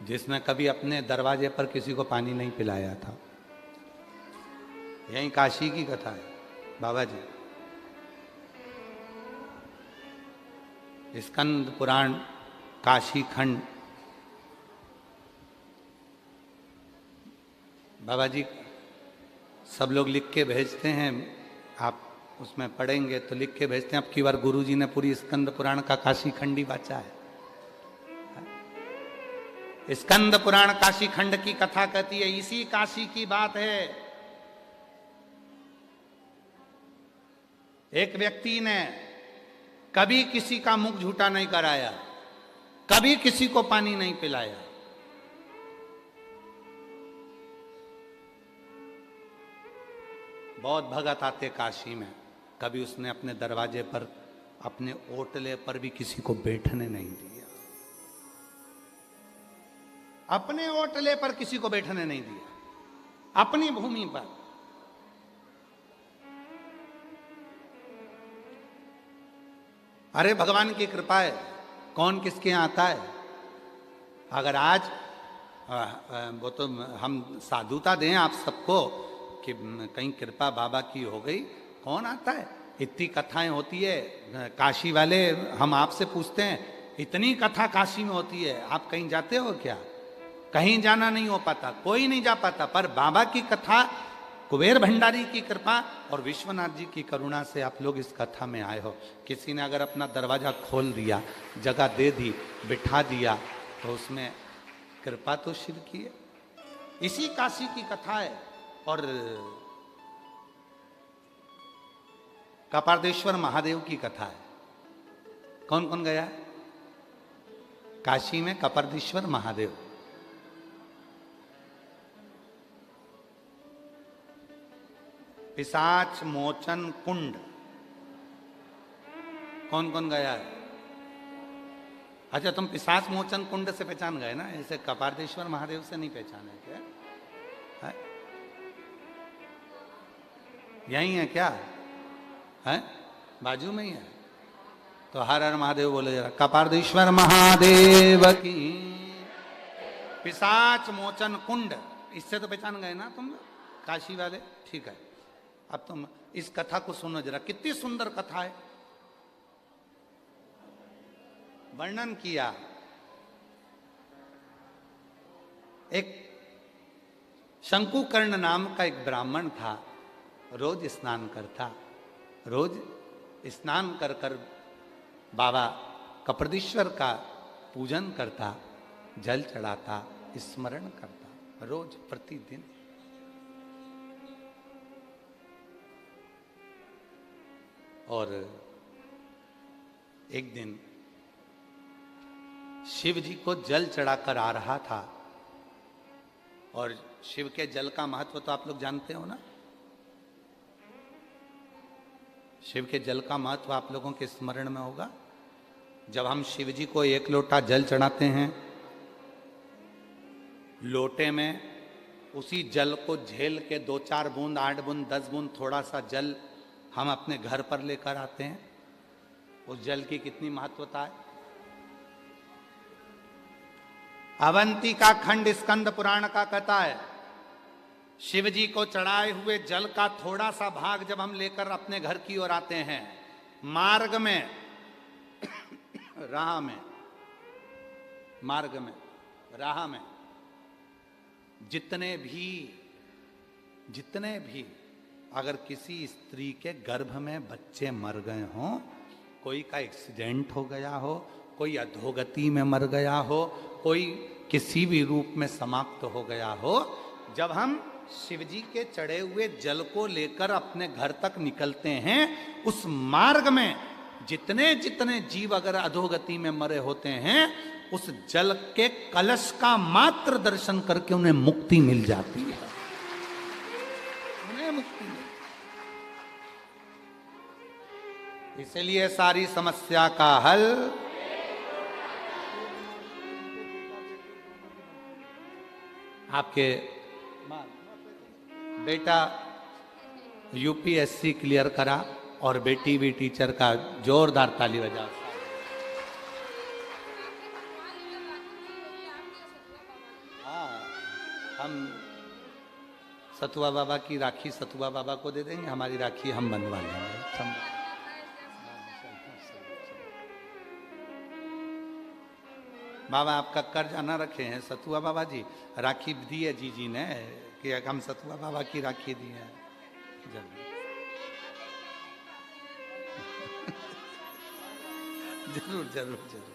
जिसने कभी अपने दरवाजे पर किसी को पानी नहीं पिलाया था। यहीं काशी की कथा है बाबा जी। स्कंद पुराण काशी खंड, बाबा जी सब लोग लिख के भेजते हैं, आप उसमें पढ़ेंगे तो लिख के भेजते हैं। अब की बार गुरु जी ने पूरी स्कंद पुराण का काशी खंड ही बाचा है। स्कंद पुराण काशी खंड की कथा कहती है, इसी काशी की बात है। एक व्यक्ति ने कभी किसी का मुख झूठा नहीं कराया, कभी किसी को पानी नहीं पिलाया। बहुत भगत आते काशी में, कभी उसने अपने दरवाजे पर, अपने ओटले पर भी किसी को बैठने नहीं दिया। अपने ओटले पर किसी को बैठने नहीं दिया, अपनी भूमि पर। अरे भगवान की कृपा है, कौन किसके यहाँ आता है। अगर आज वो तो हम साधुता दें आप सबको कि कहीं कृपा बाबा की हो गई, कौन आता है। इतनी कथाएं होती है काशी वाले, हम आपसे पूछते हैं, इतनी कथा काशी में होती है, आप कहीं जाते हो क्या। कहीं जाना नहीं हो पाता, कोई नहीं जा पाता, पर बाबा की कथा, कुबेर भंडारी की कृपा और विश्वनाथ जी की करुणा से आप लोग इस कथा में आए हो। किसी ने अगर अपना दरवाजा खोल दिया, जगह दे दी, बिठा दिया, तो उसमें कृपा तो शिव की है। इसी काशी की कथा है। और कपारदेश्वर महादेव की कथा है। कौन कौन गया है काशी में कपारदेश्वर महादेव। पिशाच मोचन कुंड, कौन कौन गया है। अच्छा, तुम पिशाच मोचन कुंड से पहचान गए ना, ऐसे कपारदेश्वर महादेव से नहीं पहचाने क्या है? यही है क्या है, बाजू में ही है। तो हर हर महादेव बोले जरा, कपारदेश्वर महादेव की। पिशाच मोचन कुंड, इससे तो पहचान गए ना तुम काशी वाले, ठीक है। अब तुम इस कथा को सुनो जरा, कितनी सुंदर कथा है। वर्णन किया, एक शंकुकर्ण नाम का एक ब्राह्मण था, रोज स्नान करता, रोज स्नान कर कर बाबा कपरदेश्वर का पूजन करता, जल चढ़ाता, स्मरण करता, रोज प्रतिदिन। और एक दिन शिव जी को जल चढ़ाकर आ रहा था। और शिव के जल का महत्व तो आप लोग जानते हो ना। शिव के जल का महत्व आप लोगों के स्मरण में होगा। जब हम शिव जी को एक लोटा जल चढ़ाते हैं, लोटे में उसी जल को झेल के 2-4 बूंद, 8 बूंद, 10 बूंद थोड़ा सा जल हम अपने घर पर लेकर आते हैं। उस जल की कितनी महत्वता है। अवंतिका खंड स्कंद पुराण का कहता है, शिव जी को चढ़ाए हुए जल का थोड़ा सा भाग जब हम लेकर अपने घर की ओर आते हैं, मार्ग में राह में, मार्ग में, राह में जितने भी अगर किसी स्त्री के गर्भ में बच्चे मर गए हों, कोई का एक्सीडेंट हो गया हो, कोई अधोगति में मर गया हो, कोई किसी भी रूप में समाप्त हो गया हो, जब हम शिव जी के चढ़े हुए जल को लेकर अपने घर तक निकलते हैं, उस मार्ग में जितने जितने जीव अगर अधोगति में मरे होते हैं, उस जल के कलश का मात्र दर्शन करके उन्हें मुक्ति मिल जाती है। उन्हें मुक्ति मिल, इसलिए सारी समस्या का हल आपके बेटा यूपीएससी क्लियर करा और बेटी भी टीचर का जोरदार ताली बजाओ। हाँ, हम सतुआ बाबा की राखी सतुआ बाबा को दे देंगे, हमारी राखी हम बनवा लेंगे। बाबा आपका कर्ज ना रखे हैं सतुआ बाबा जी, राखी दी है जी ने कि हम सतुआ बाबा की राखी दी है। जरूर जरूर जरूर।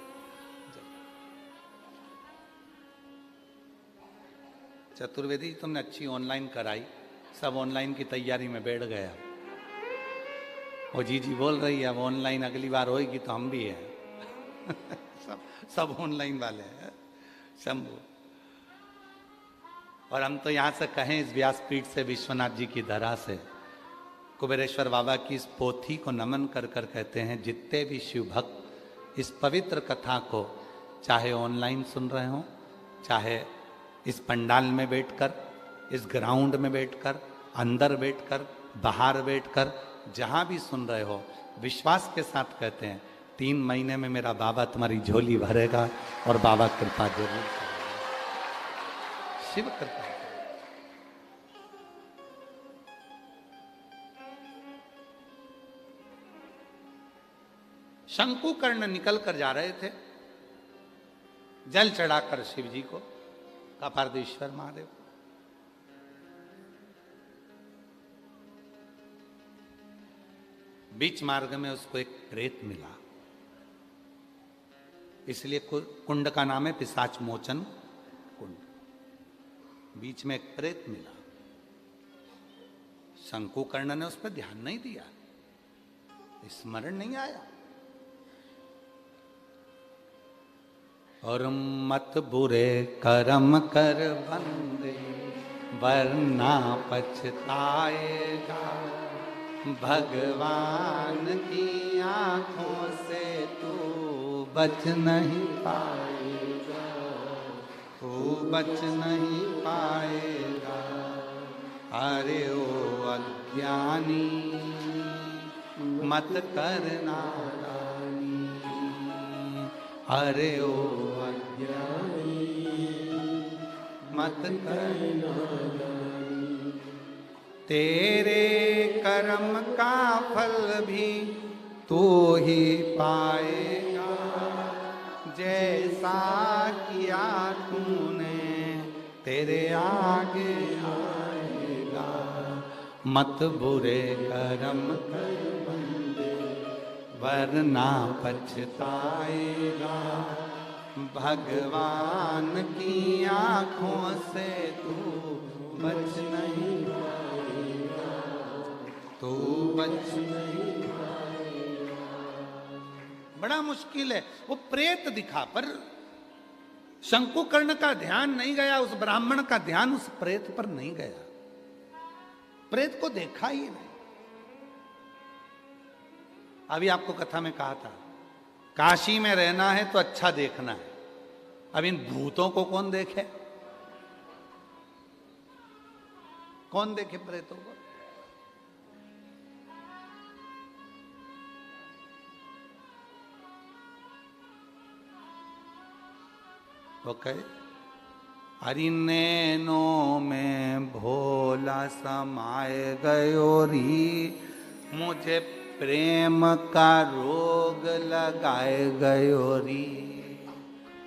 चतुर्वेदी तुमने अच्छी ऑनलाइन कराई, सब ऑनलाइन की तैयारी में बैठ गया। वो जी बोल रही है अब ऑनलाइन अगली बार होगी तो हम भी हैं। सब ऑनलाइन वाले हैं शंभू। और हम तो यहाँ से कहें इस व्यासपीठ से, विश्वनाथ जी की धरा से, कुबेरेश्वर बाबा की इस पोथी को नमन कर कर कहते हैं, जितने भी शिव भक्त इस पवित्र कथा को चाहे ऑनलाइन सुन रहे हो, चाहे इस पंडाल में बैठकर, इस ग्राउंड में बैठकर, अंदर बैठकर, बाहर बैठकर, जहां भी सुन रहे हो, विश्वास के साथ कहते हैं 3 महीने में मेरा बाबा तुम्हारी झोली भरेगा और बाबा कृपा जरूर करेगा। शिव कृपा। शंकुकर्ण निकल कर जा रहे थे जल चढ़ाकर शिव जी को, कपार्धेश्वर महादेव। बीच मार्ग में उसको एक प्रेत मिला, इसलिए कुंड का नाम है पिशाच मोचन कुंड। बीच में एक प्रेत मिला, शंकुकर्ण ने उस पर ध्यान नहीं दिया, स्मरण नहीं आया। और मत बुरे कर्म कर बंदे वरना पछताएगा, भगवान की आंखों से तू बच नहीं पाएगा, तू बच नहीं पाएगा। अरे ओ अज्ञानी मत करना दानी, अरे ओ अज्ञानी मत करना दानी। तेरे कर्म का फल भी तू ही पाएगा, जैसा किया तूने तेरे आगे आएगा। मत बुरे कर्म कर बंदे वरना पछताएगा, भगवान की आंखों से तू बच नहीं पाएगा, तू बच नहीं पाएगा। बड़ा मुश्किल है। वो प्रेत दिखा पर शंकुकर्ण का ध्यान नहीं गया, उस ब्राह्मण का ध्यान उस प्रेत पर नहीं गया, प्रेत को देखा ही नहीं। अभी आपको कथा में कहा था काशी में रहना है तो अच्छा देखना है। अब इन भूतों को कौन देखे, कौन देखे प्रेतों को? ओके। हरि नैनों में भोला समाए गयो री, मुझे प्रेम का रोग लगाए गयो री।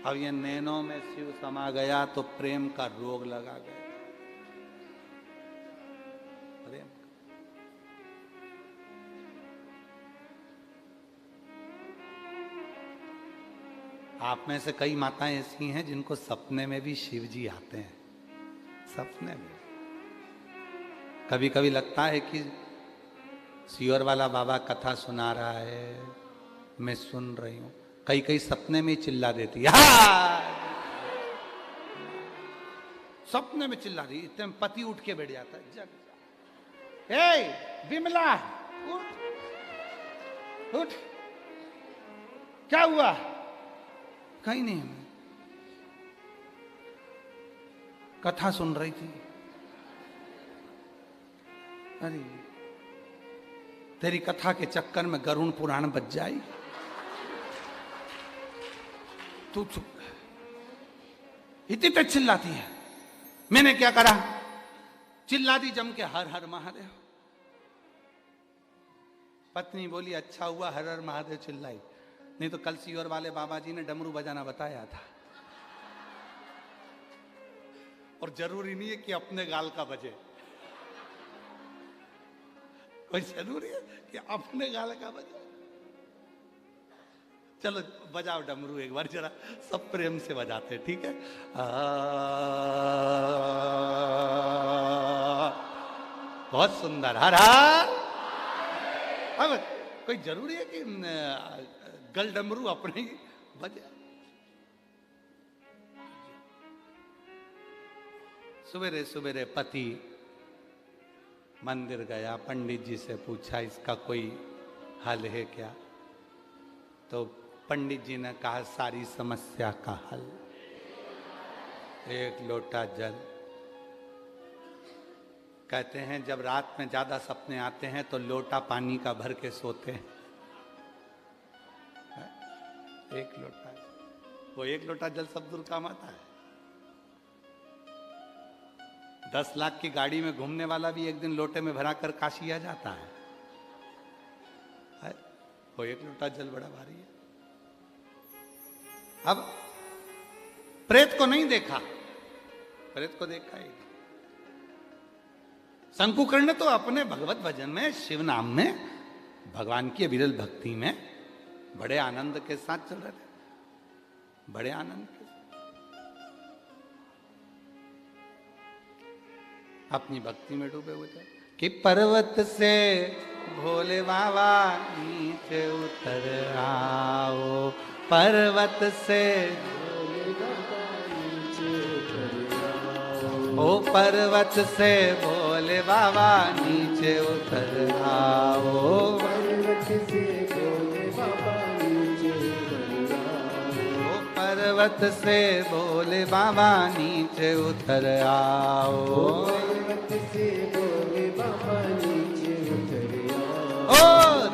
अब ये नैनों में शिव समा गया तो प्रेम का रोग लगा गया। प्रेम आप में से कई माताएं ऐसी हैं जिनको सपने में भी शिव जी आते हैं, सपने में। कभी कभी लगता है कि सियोर वाला बाबा कथा सुना रहा है, मैं सुन रही हूं, कई कई सपने में चिल्ला देती है, सपने में चिल्ला रही, इतने में पति उठ के बैठ जाता है, जग ए विमला उठ उठ, क्या हुआ? कहीं नहीं, कथा सुन रही थी। अरे तेरी कथा के चक्कर में गरुण पुराण बच जाए। तू चुप, इतनी तेज चिल्लाती है। मैंने क्या करा? चिल्ला दी जम के, हर हर महादेव। पत्नी बोली अच्छा हुआ हर हर महादेव चिल्लाई, नहीं तो कल सीवर वाले बाबा जी ने डमरू बजाना बताया था। और जरूरी नहीं है कि अपने गाल का बजे, कोई जरूरी है कि अपने गाल का बजे। चलो बजाओ डमरू एक बार जरा, सब प्रेम से बजाते, ठीक है। बहुत सुंदर, हर हर। अब कोई जरूरी है कि गल डमरू अपने ही बजे। सवेरे सवेरे पति मंदिर गया, पंडित जी से पूछा इसका कोई हल है क्या? तो पंडित जी ने कहा सारी समस्या का हल एक लोटा जल। कहते हैं जब रात में ज्यादा सपने आते हैं तो लोटा पानी का भर के सोते हैं। एक लोटा, वो एक लोटा जल सब दूर काम आता है। 10 लाख की गाड़ी में घूमने वाला भी एक दिन लोटे में भरा कर काशी आ जाता है। वो एक लोटा जल बड़ा भारी है। अब प्रेत को नहीं देखा, प्रेत को देखा ही। शंकुकर्ण तो अपने भगवत भजन में, शिव नाम में, भगवान की विरल भक्ति में बड़े आनंद के साथ चल रहे थे, बड़े आनंद के साथ अपनी भक्ति में डूबे हुए थे। कि पर्वत से भोले बाबा नीचे उतर आओ, पर्वत से ओ पर्वत से भोले बाबा नीचे उतर आओ, पर्वत से भोले बाबा नीचे उतर आओ, ओ पर्वत से भोले बाबा नीचे उतर आओ, पर्वत से भोले बाबा नीचे उतर आओ। ओ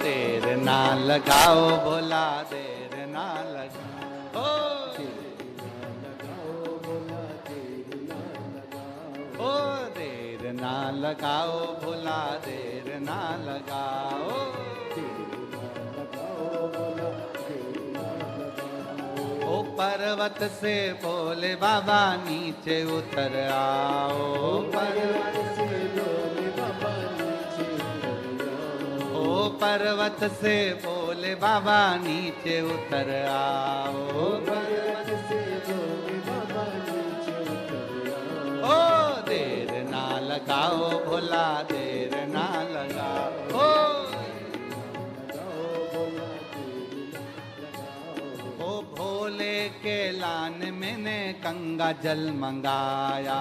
देर ना लगाओ भोला, देर ना लगाओ, ओ देर ना लगाओ भोला, देर ना लगाओ। ओ पर्वत से भोले बाबा नीचे उतर आओ, पर्वत से भोले बाबा नीचे उतर आओ, ओ पर्वत से भोले बाबा नीचे उतर आओ, पर्वत से भोले बाबा नीचे उतर आओ। ओ देर ना लगाओ भोला, देर ना लगाओ, ओ भोले के लान मैंने गंगा जल मंगाया,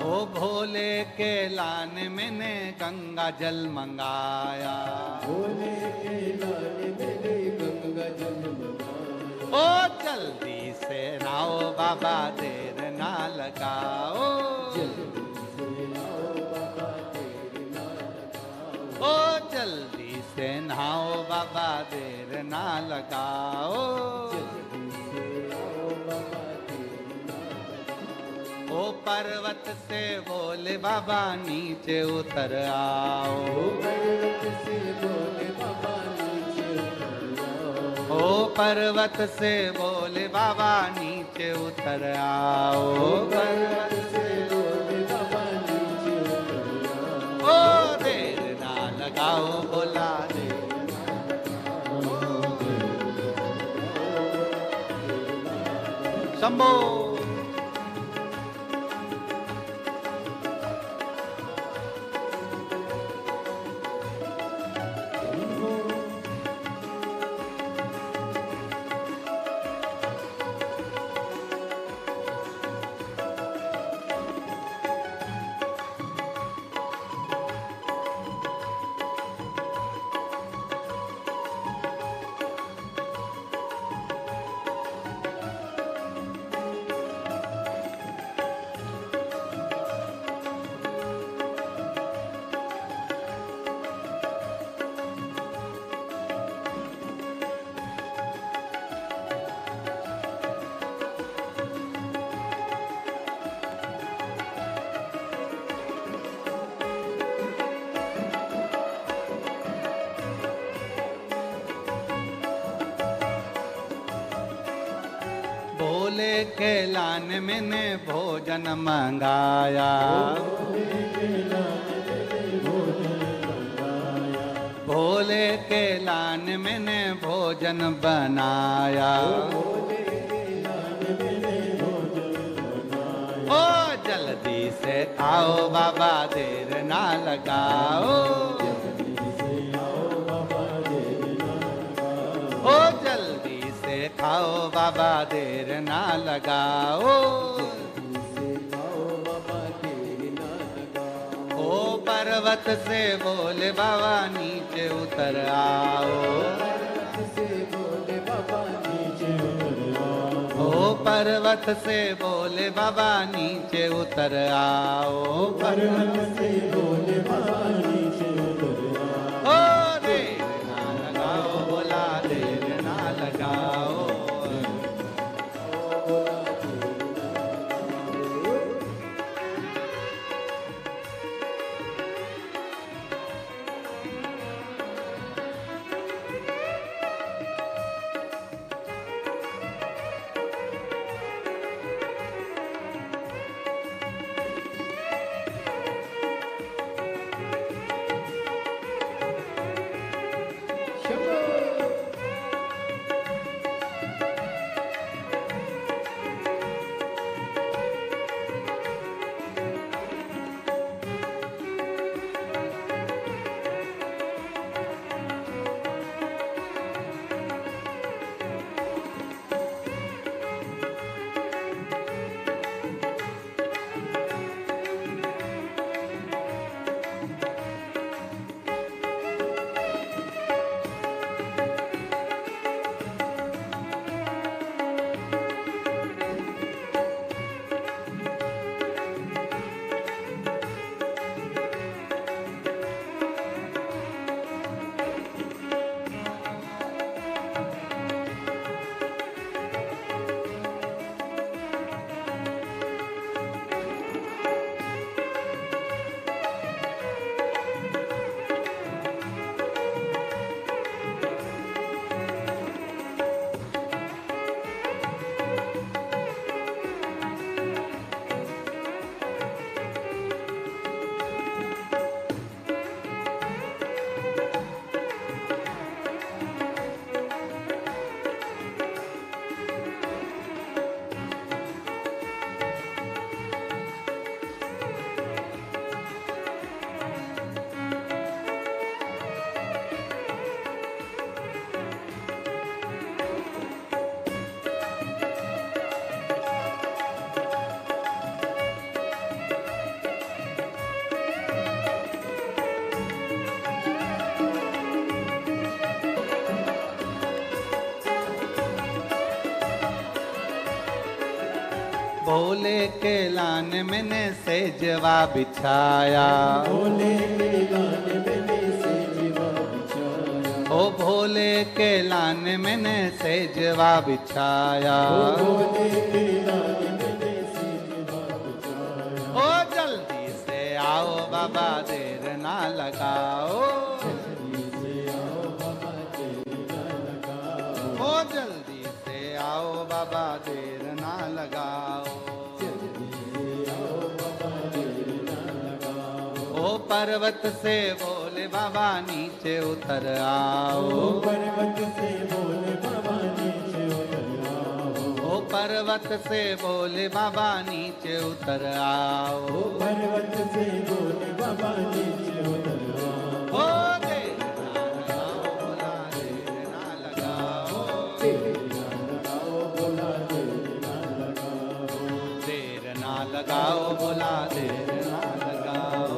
ओ भोले के लान मैंने गंगा जल मंगाया, भोले के लाल मेरे गंगा जल मंगाया, ओ जल्दी से आओ बाबा, देर ना लगाओ, ओ जल्दी से नहाओ बाबा, देर ना लगाओ, ओ पर्वत से भोले बाबा नीचे उतर आओ, पर्वत से भोले बाबा नीचे उतर आओ, ओ पर्वत से भोले बाबा नीचे उतर आओ, पर्वत से भोले बाबा नीचे उतर आओ। ओ देर ना लगाओ भोला, देर शंभो। के लान मैंने भोजन मंगाया, भोले के लान मैंने भोजन बनाया। ओ जल्दी से आओ बाबा देर ना लगाओ, ओ जल्दी से खाओ बाबा देर ना लगाओ। ओ पर्वत से बोले बाबा नीचे उतर आओ, ओ पर्वत से बोले बाबा नीचे उतर आओ, पर्वत से बोले बाबा नीचे उतर आओ। ओ देर ना लगाओ बोला देर ना लगाओ। भोले के लान मैंने सेजवा बिछाया, भोले के लान मैंने सेजवा बिछाया, ओ भोले के लान मैंने सेजवा बिछाया, भोले के लान मैंने सेजवा बिछाया। ओ जल्दी से आओ बाबा देर ना लगाओ, जल्दी से आओ बाबा देर ना लगाओ, ओ जल्दी से आओ बाबा देर ना लगाओ। जल्दी से आओ बाबा देर ना लगाओ। ओ पर्वत से बोले बाबा नीचे उतर आओ, ओ पर्वत से बोले बाबा नीचे उतर आओ, ओ पर्वत से बोले बाबा नीचे उतर आओ। ओ पर्वत से बोले बाबा नीचे उतर आओ। ओ देर ना लगाओ बोला देर ना लगाओ, देर ना लगाओ बोला देर ना लगाओ, देर ना लगाओ बोला देर ना लगाओ। देर ना लगाओ बोला देर ना लगाओ।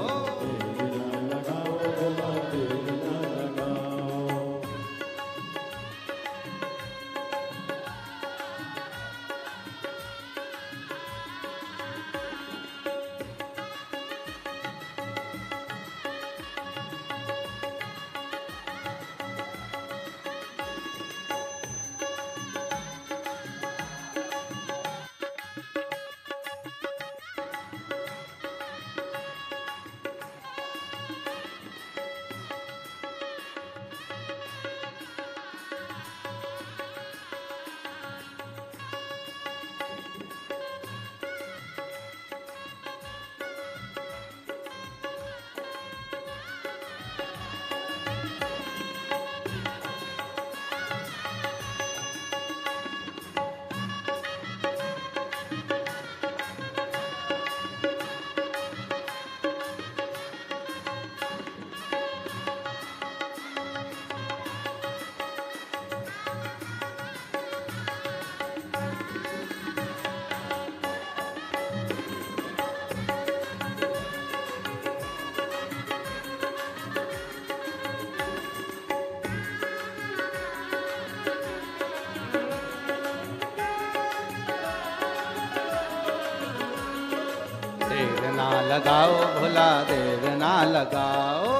लगाओ भोला देर ना लगाओ,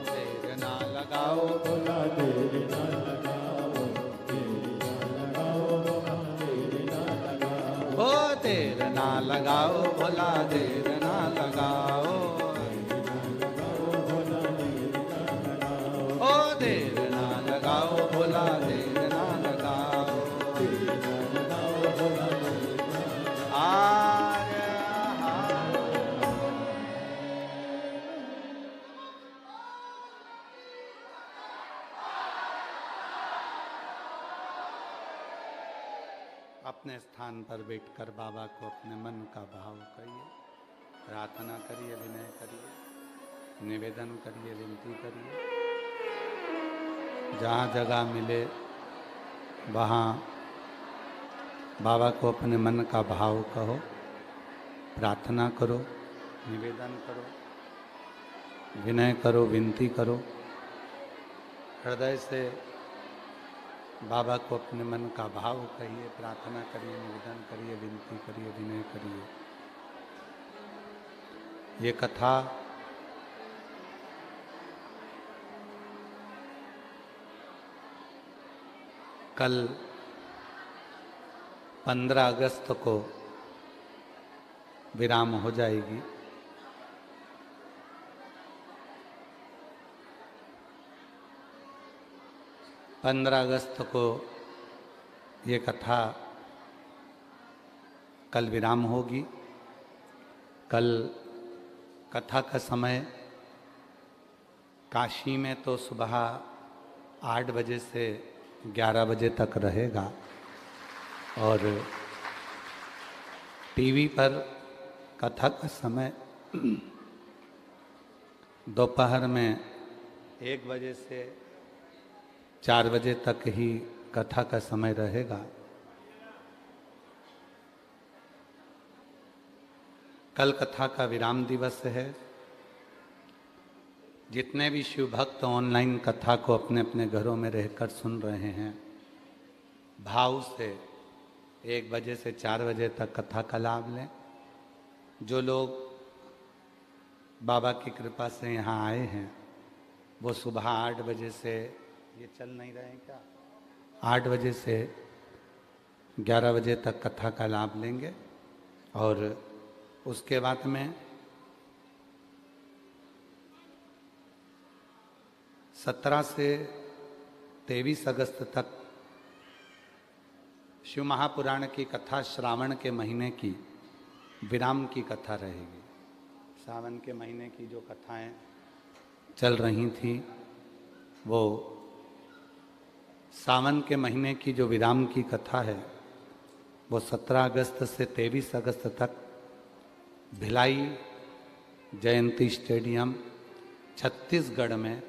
देर ना लगाओ भोला देर ना लगाओ, देर ना लगाओ, देर ना लगाओ, ओ देर ना लगाओ भोला देर ना लगाओ, ओ देर ना लगाओ भोला देर ना लगाओ, आर्य अपने स्थान पर बैठकर बाबा को अपने मन का भाव करिए, प्रार्थना करिए, विनय करिए, निवेदन करिए, विनती करिए। जहाँ जगह मिले वहाँ बाबा को अपने मन का भाव कहो, प्रार्थना करो, निवेदन करो, विनय करो, विनती करो। हृदय से बाबा को अपने मन का भाव कहिए, प्रार्थना करिए, निवेदन करिए, विनती करिए, विनय करिए। ये कथा कल 15 अगस्त को विराम हो जाएगी। पंद्रह अगस्त को ये कथा कल विराम होगी। कल कथा का समय काशी में तो सुबह 8 बजे से 11 बजे तक रहेगा और टीवी पर कथा का समय दोपहर में 1 बजे से 4 बजे तक ही कथा का समय रहेगा। कल कथा का विराम दिवस है। जितने भी शिव भक्त ऑनलाइन कथा को अपने अपने घरों में रहकर सुन रहे हैं, भाव से 1 बजे से 4 बजे तक कथा का लाभ लें। जो लोग बाबा की कृपा से यहाँ आए हैं वो सुबह 8 बजे से, ये चल नहीं रहे हैं क्या, 8 बजे से 11 बजे तक कथा का लाभ लेंगे और उसके बाद में 17 से 23 अगस्त तक शिव महापुराण की कथा श्रावण के महीने की विराम की कथा रहेगी। सावन के महीने की जो कथाएं चल रही थी वो सावन के महीने की जो विराम की कथा है वो 17 अगस्त से 23 अगस्त तक भिलाई जयंती स्टेडियम छत्तीसगढ़ में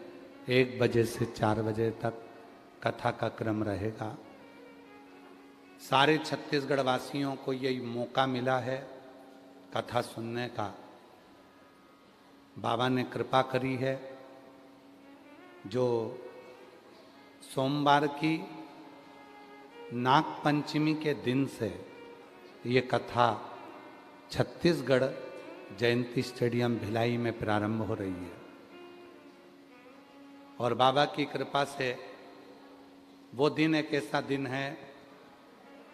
1 बजे से 4 बजे तक कथा का क्रम रहेगा। सारे छत्तीसगढ़ वासियों को यही मौका मिला है कथा सुनने का। बाबा ने कृपा करी है। जो सोमवार की नाग पंचमी के दिन से ये कथा छत्तीसगढ़ जयंती स्टेडियम भिलाई में प्रारंभ हो रही है और बाबा की कृपा से वो दिन एक ऐसा दिन है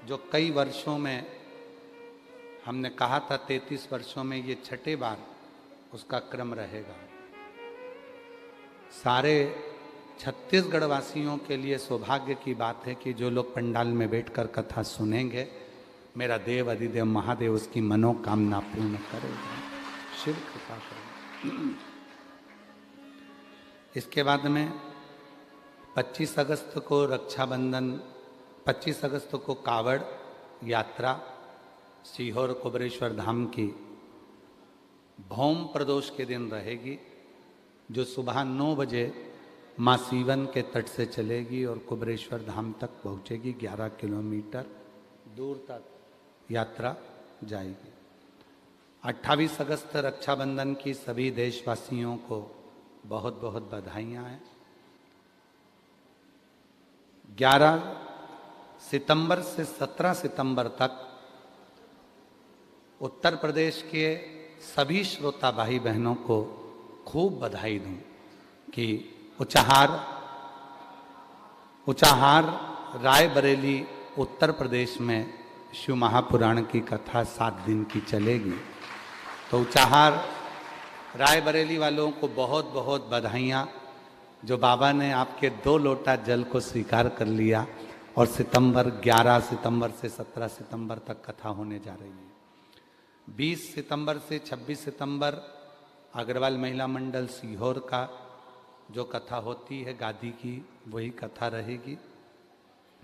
जो कई वर्षों में, हमने कहा था 33 वर्षों में ये 6ठे बार उसका क्रम रहेगा। सारे छत्तीसगढ़ वासियों के लिए सौभाग्य की बात है कि जो लोग पंडाल में बैठकर कथा सुनेंगे, मेरा देव अधिदेव महादेव उसकी मनोकामना पूर्ण करेगा, शिव कृपा करेगा। इसके बाद में 25 अगस्त को रक्षाबंधन, 25 अगस्त को कावड़ यात्रा सीहोर कुबरेश्वर धाम की भौम प्रदोष के दिन रहेगी, जो सुबह 9 बजे माँ सीवन के तट से चलेगी और कुबरेश्वर धाम तक पहुँचेगी। 11 किलोमीटर दूर तक यात्रा जाएगी। 28 अगस्त रक्षाबंधन की सभी देशवासियों को बहुत बहुत बधाइयाँ हैं। 11 सितंबर से 17 सितंबर तक उत्तर प्रदेश के सभी श्रोता भाई बहनों को खूब बधाई दूं कि उचाहार रायबरेली उत्तर प्रदेश में शिव महापुराण की कथा 7 दिन की चलेगी। तो उचाहार रायबरेली वालों को बहुत बहुत बधाइयाँ, जो बाबा ने आपके 2 लोटा जल को स्वीकार कर लिया। और 11 सितंबर से 17 सितंबर तक कथा होने जा रही है। 20 सितंबर से 26 सितंबर अग्रवाल महिला मंडल सीहोर का जो कथा होती है गादी की, वही कथा रहेगी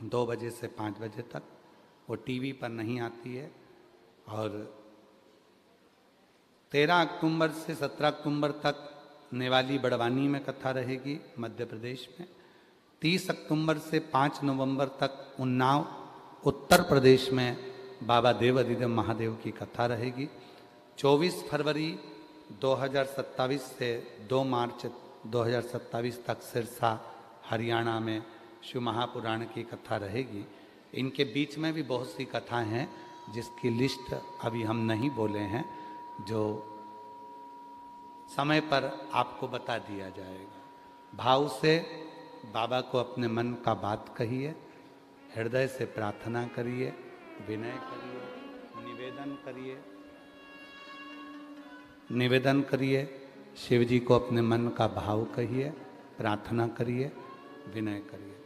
2 बजे से 5 बजे तक। वो टीवी पर नहीं आती है। और 13 अक्टूबर से 17 अक्टूबर तक नेवाली बड़वानी में कथा रहेगी मध्य प्रदेश में। 30 अक्टूबर से 5 नवंबर तक उन्नाव उत्तर प्रदेश में बाबा देव अधिदेव महादेव की कथा रहेगी। 24 फरवरी 2027 से 2 मार्च 2027 तक सिरसा हरियाणा में शिव महापुराण की कथा रहेगी। इनके बीच में भी बहुत सी कथाएं हैं जिसकी लिस्ट अभी हम नहीं बोले हैं, जो समय पर आपको बता दिया जाएगा। भाव से बाबा को अपने मन का बात कहिए, हृदय से प्रार्थना करिए, विनय करिए, निवेदन करिए। शिव जी को अपने मन का भाव कहिए, प्रार्थना करिए, विनय करिए।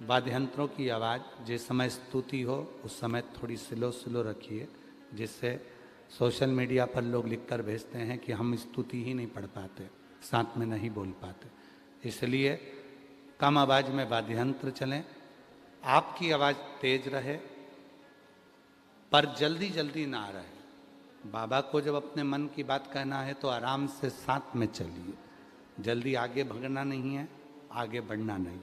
वाद्य यंत्रों की आवाज़ जिस समय स्तुति हो उस समय थोड़ी स्लो रखिए, जिससे सोशल मीडिया पर लोग लिखकर भेजते हैं कि हम स्तुति ही नहीं पढ़ पाते, साथ में नहीं बोल पाते। इसलिए कम आवाज़ में वाद्य यंत्र चलें, आपकी आवाज़ तेज रहे पर जल्दी ना रहे। बाबा को जब अपने मन की बात कहना है तो आराम से साथ में चलिए, जल्दी आगे भगना नहीं है, आगे बढ़ना नहीं।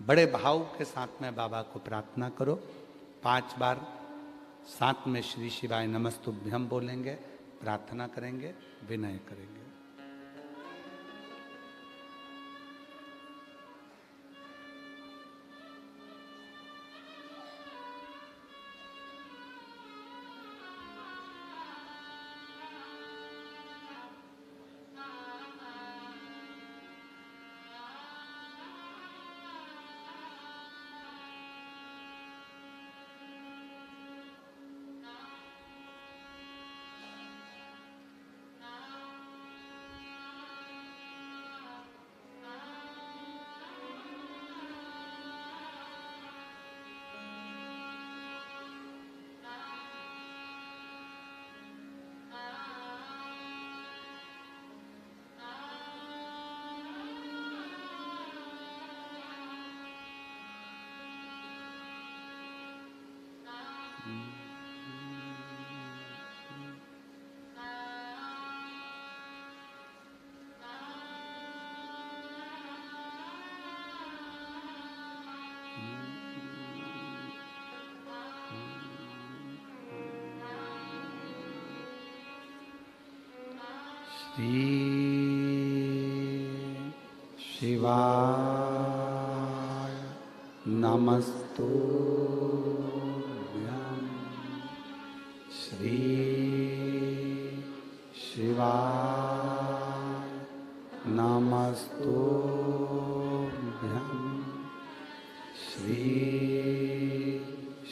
बड़े भाव के साथ में बाबा को प्रार्थना करो। 5 बार साथ में श्री शिवाय नमस्तुभ्यम बोलेंगे, प्रार्थना करेंगे, विनय करेंगे। श्री शिवाय नमस्तुभ्यं। श्री शिवाय नमस्तुभ्यं। श्री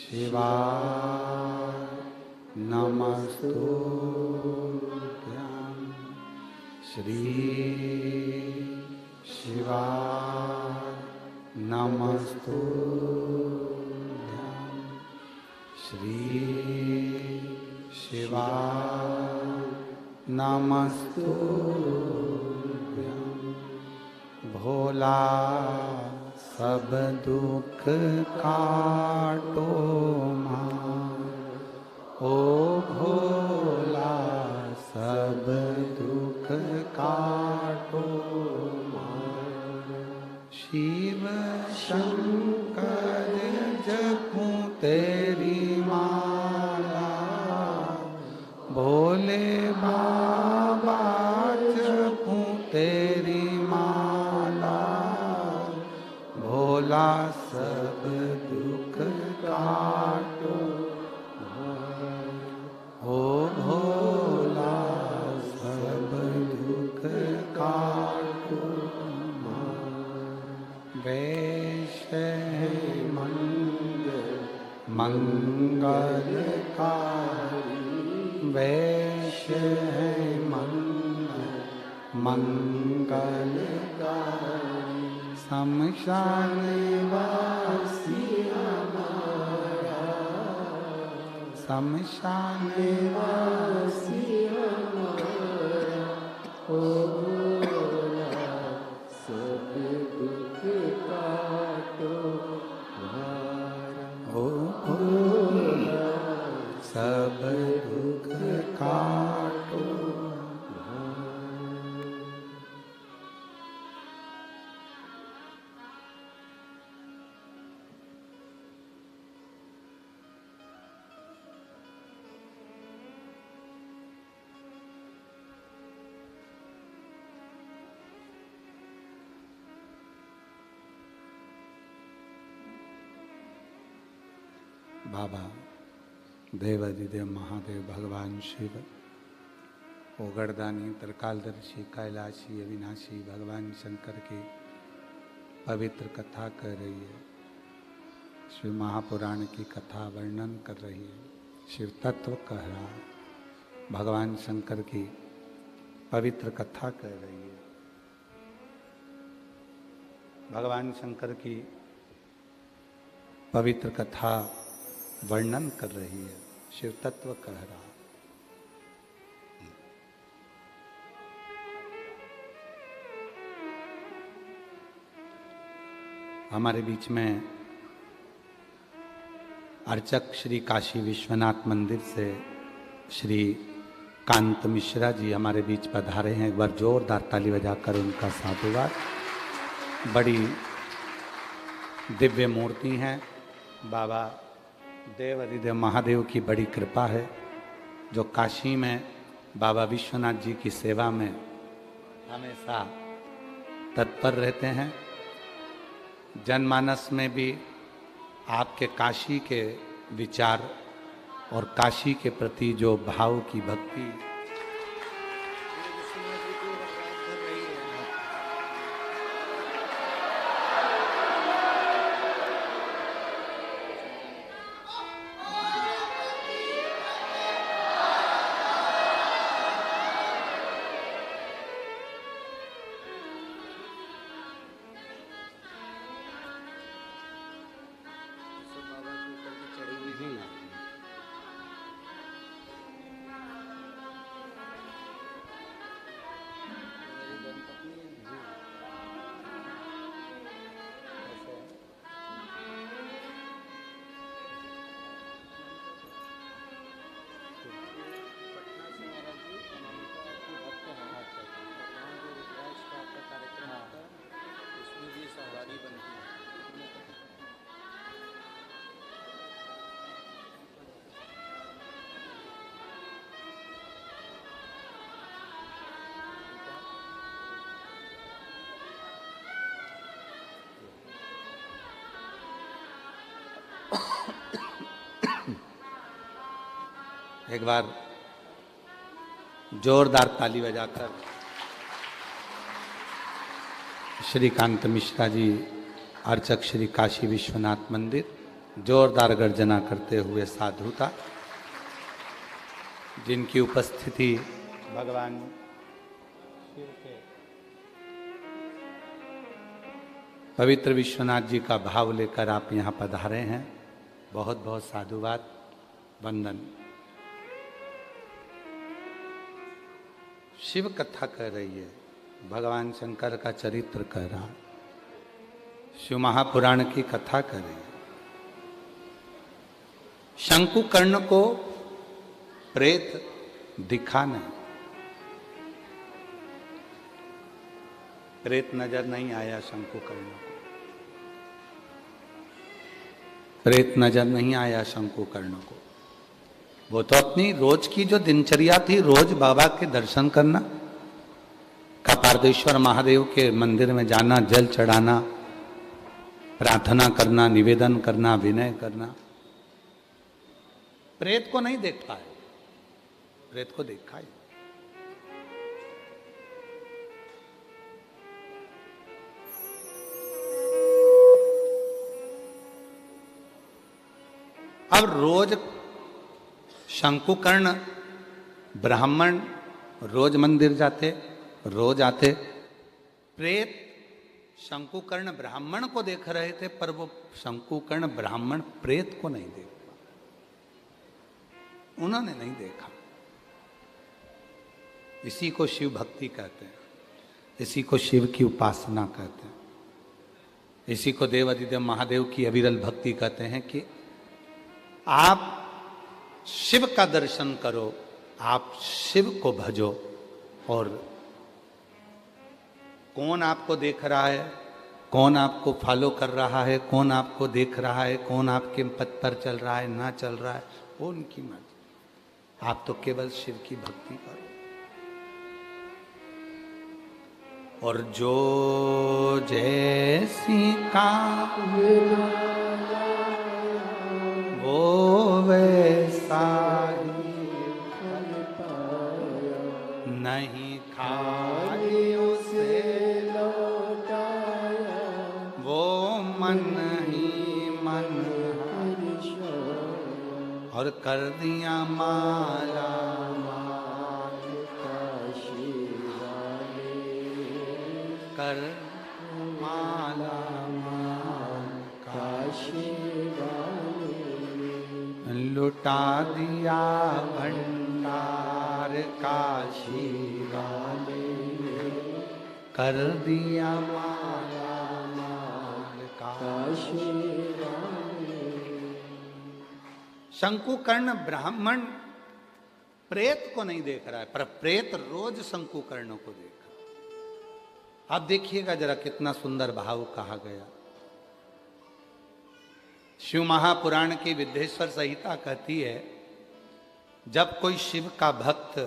शिवाय नमस्तुभ्यं। श्री शिवाय नमस्तुभ्यं। श्री शिवाय नमस्तुभ्यं। भोला सब दुख काटो मां, ओ भोला सब दुख काटो मां। शिव शंकर जपूं तेरी माला, भोले बाबा जपूं तेरी माला। भोला सब दुख काटो, ओ मंगलकारी वैश्य है मंगलकारी शमशान वासी हमारा शमशान वासी हमारा हो सब दुख काटो भारा ओ सब दुख काटो बाबा देवादिदेव महादेव भगवान शिव ओगरदानी त्रिकालदर्शी कैलाशी अविनाशी भगवान शंकर की पवित्र कथा कर रही है। शिव महापुराण की कथा वर्णन कर रही है। शिव तत्व कह रहा है। भगवान शंकर की पवित्र कथा कर रही है। भगवान शंकर की पवित्र कथा वर्णन कर रही है। शिव तत्व कह रहा। हमारे बीच में अर्चक श्री काशी विश्वनाथ मंदिर से श्री कांत मिश्रा जी हमारे बीच पधारे हैं। एक बार जोरदार ताली बजाकर उनका साधुवाद। बड़ी दिव्य मूर्ति हैं। बाबा देव अधिदेव महादेव की बड़ी कृपा है जो काशी में बाबा विश्वनाथ जी की सेवा में हमेशा तत्पर रहते हैं। जनमानस में भी आपके काशी के विचार और काशी के प्रति जो भाव की भक्ति एक बार जोरदार ताली बजाकर श्री कांत मिश्रा जी अर्चक श्री काशी विश्वनाथ मंदिर जोरदार गर्जना करते हुए साधुता जिनकी उपस्थिति भगवान शिव के पवित्र विश्वनाथ जी का भाव लेकर आप यहाँ पधारे हैं। बहुत बहुत साधुवाद वंदन। शिव कथा कह रही है। भगवान शंकर का चरित्र कह रहा। शिव महापुराण की कथा कर रही है। शंकुकर्ण को प्रेत दिखा नहीं। प्रेत नजर नहीं आया शंकुकर्ण को। प्रेत नजर नहीं आया शंकुकर्ण को। वो तो अपनी रोज की जो दिनचर्या थी, रोज बाबा के दर्शन करना, कपारदेश्वर महादेव के मंदिर में जाना, जल चढ़ाना, प्रार्थना करना, निवेदन करना, विनय करना। प्रेत को नहीं देख पाए। प्रेत को देखा है। अब रोज शंकुकर्ण ब्राह्मण रोज मंदिर जाते, रोज आते। प्रेत शंकुकर्ण ब्राह्मण को देख रहे थे, पर वो शंकुकर्ण ब्राह्मण प्रेत को नहीं देख पा, उन्होंने नहीं देखा। इसी को शिव भक्ति कहते हैं, इसी को शिव की उपासना कहते हैं, इसी को देवाधिदेव महादेव की अविरल भक्ति कहते हैं कि आप शिव का दर्शन करो, आप शिव को भजो। और कौन आपको देख रहा है, कौन आपको फॉलो कर रहा है, कौन आपको देख रहा है, कौन आपके पथ पर चल रहा है ना चल रहा है, वो उनकी मर्जी। आप तो केवल शिव की भक्ति करो। और जो जैसी का वो वैसा ही नहीं खाली उसे लौटाया, वो मन ही मन और कर दिया माला कर माला काशी लुटा दिया भंडार काशी वाले, कर दिया माला माल काशी वाले। शंकुकर्ण ब्राह्मण प्रेत को नहीं देख रहा है, पर प्रेत रोज शंकुकर्ण को देख। आप देखिएगा जरा कितना सुंदर भाव कहा गया। शिव महापुराण की विद्येश्वर संहिता कहती है, जब कोई शिव का भक्त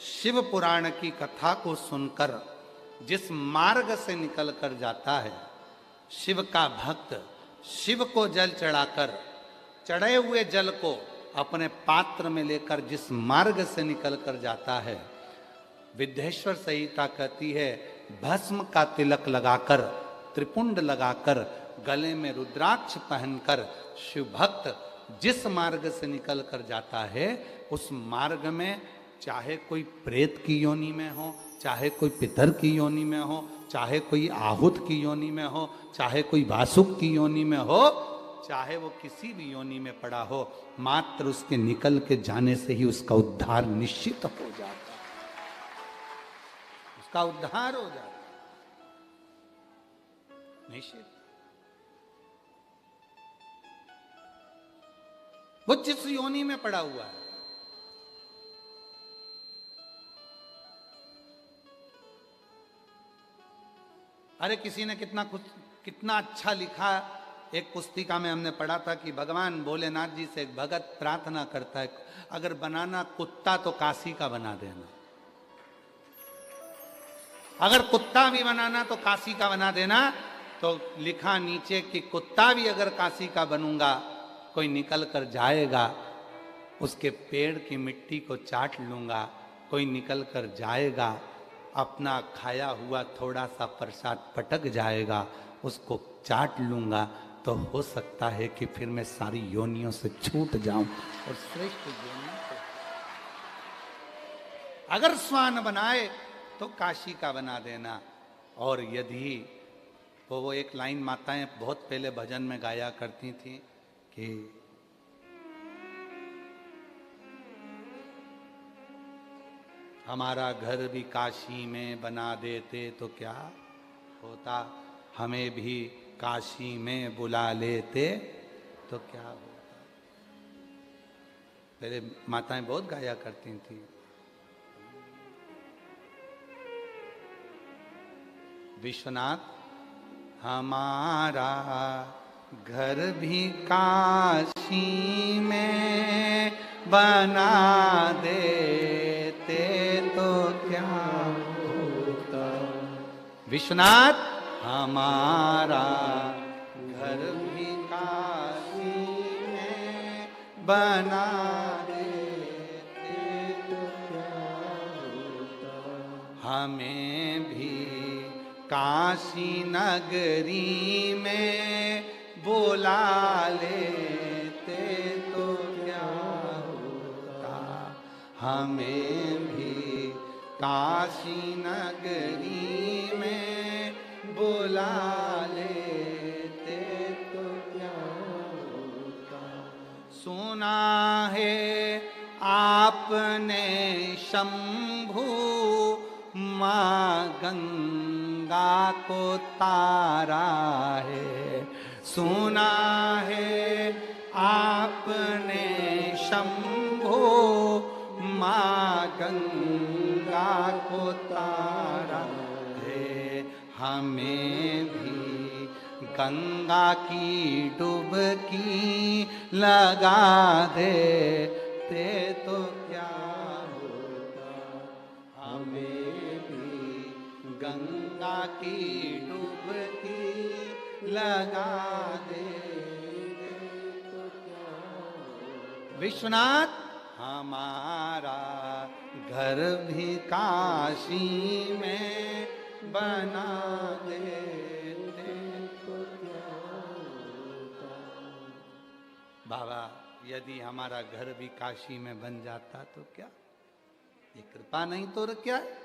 शिव पुराण की कथा को सुनकर जिस मार्ग से निकल कर जाता है, शिव का भक्त शिव को जल चढ़ाकर चढ़े हुए जल को अपने पात्र में लेकर जिस मार्ग से निकल कर जाता है, विद्येश्वर संहिता कहती है भस्म का तिलक लगाकर, त्रिपुंड लगाकर, गले में रुद्राक्ष पहनकर शिव भक्त जिस मार्ग से निकल कर जाता है, उस मार्ग में चाहे कोई प्रेत की योनि में हो, चाहे कोई पितर की योनि में हो, चाहे कोई आहूत की योनि में हो, चाहे कोई वासुक की योनि में हो, चाहे वो किसी भी योनि में पड़ा हो, मात्र उसके निकल के जाने से ही उसका उद्धार निश्चित हो जाता है, उसका उद्धार हो जाता निश्चित। वो जिस योनि में पड़ा हुआ है, अरे किसी ने कितना अच्छा लिखा, एक पुस्तिका में हमने पढ़ा था कि भगवान भोलेनाथ जी से एक भगत प्रार्थना करता है, अगर बनाना कुत्ता तो काशी का बना देना, अगर कुत्ता भी बनाना तो काशी का बना देना। तो लिखा नीचे कि कुत्ता भी अगर काशी का बनूंगा, कोई निकल कर जाएगा, उसके पेड़ की मिट्टी को चाट लूंगा, कोई निकल कर जाएगा, अपना खाया हुआ थोड़ा सा प्रसाद पटक जाएगा, उसको चाट लूंगा, तो हो सकता है कि फिर मैं सारी योनियों से छूट जाऊं और श्रेष्ठ योनि को अगर स्वान बनाए तो काशी का बना देना। और यदि वो एक लाइन माताएं बहुत पहले भजन में गाया करती थी कि हमारा घर भी काशी में बना देते तो क्या होता, हमें भी काशी में बुला लेते तो क्या होता। पहले माताएं बहुत गाया करती थी। विश्वनाथ हमारा घर भी काशी में बना देते तो क्या होता। विश्वनाथ हमारा घर भी काशी में बना देते तो क्या होता। हमें भी काशी नगरी में बुला लेते हमें भी काशी नगरी में बुला लेते तो क्या होता। सुना है आपने शंभू माँ गंगा को तारा है। सुना है आपने शंभू माँ गंगा को तारा है। हमें भी गंगा की डुबकी लगा देते तो क्या होता। हमें भी गंगा की डुबकी लगा देते तो क्या होता। विश्वनाथ हमारा घर भी काशी में बना देते तो क्या होता। बाबा यदि हमारा घर भी काशी में बन जाता तो क्या, ये कृपा नहीं तो क्या है।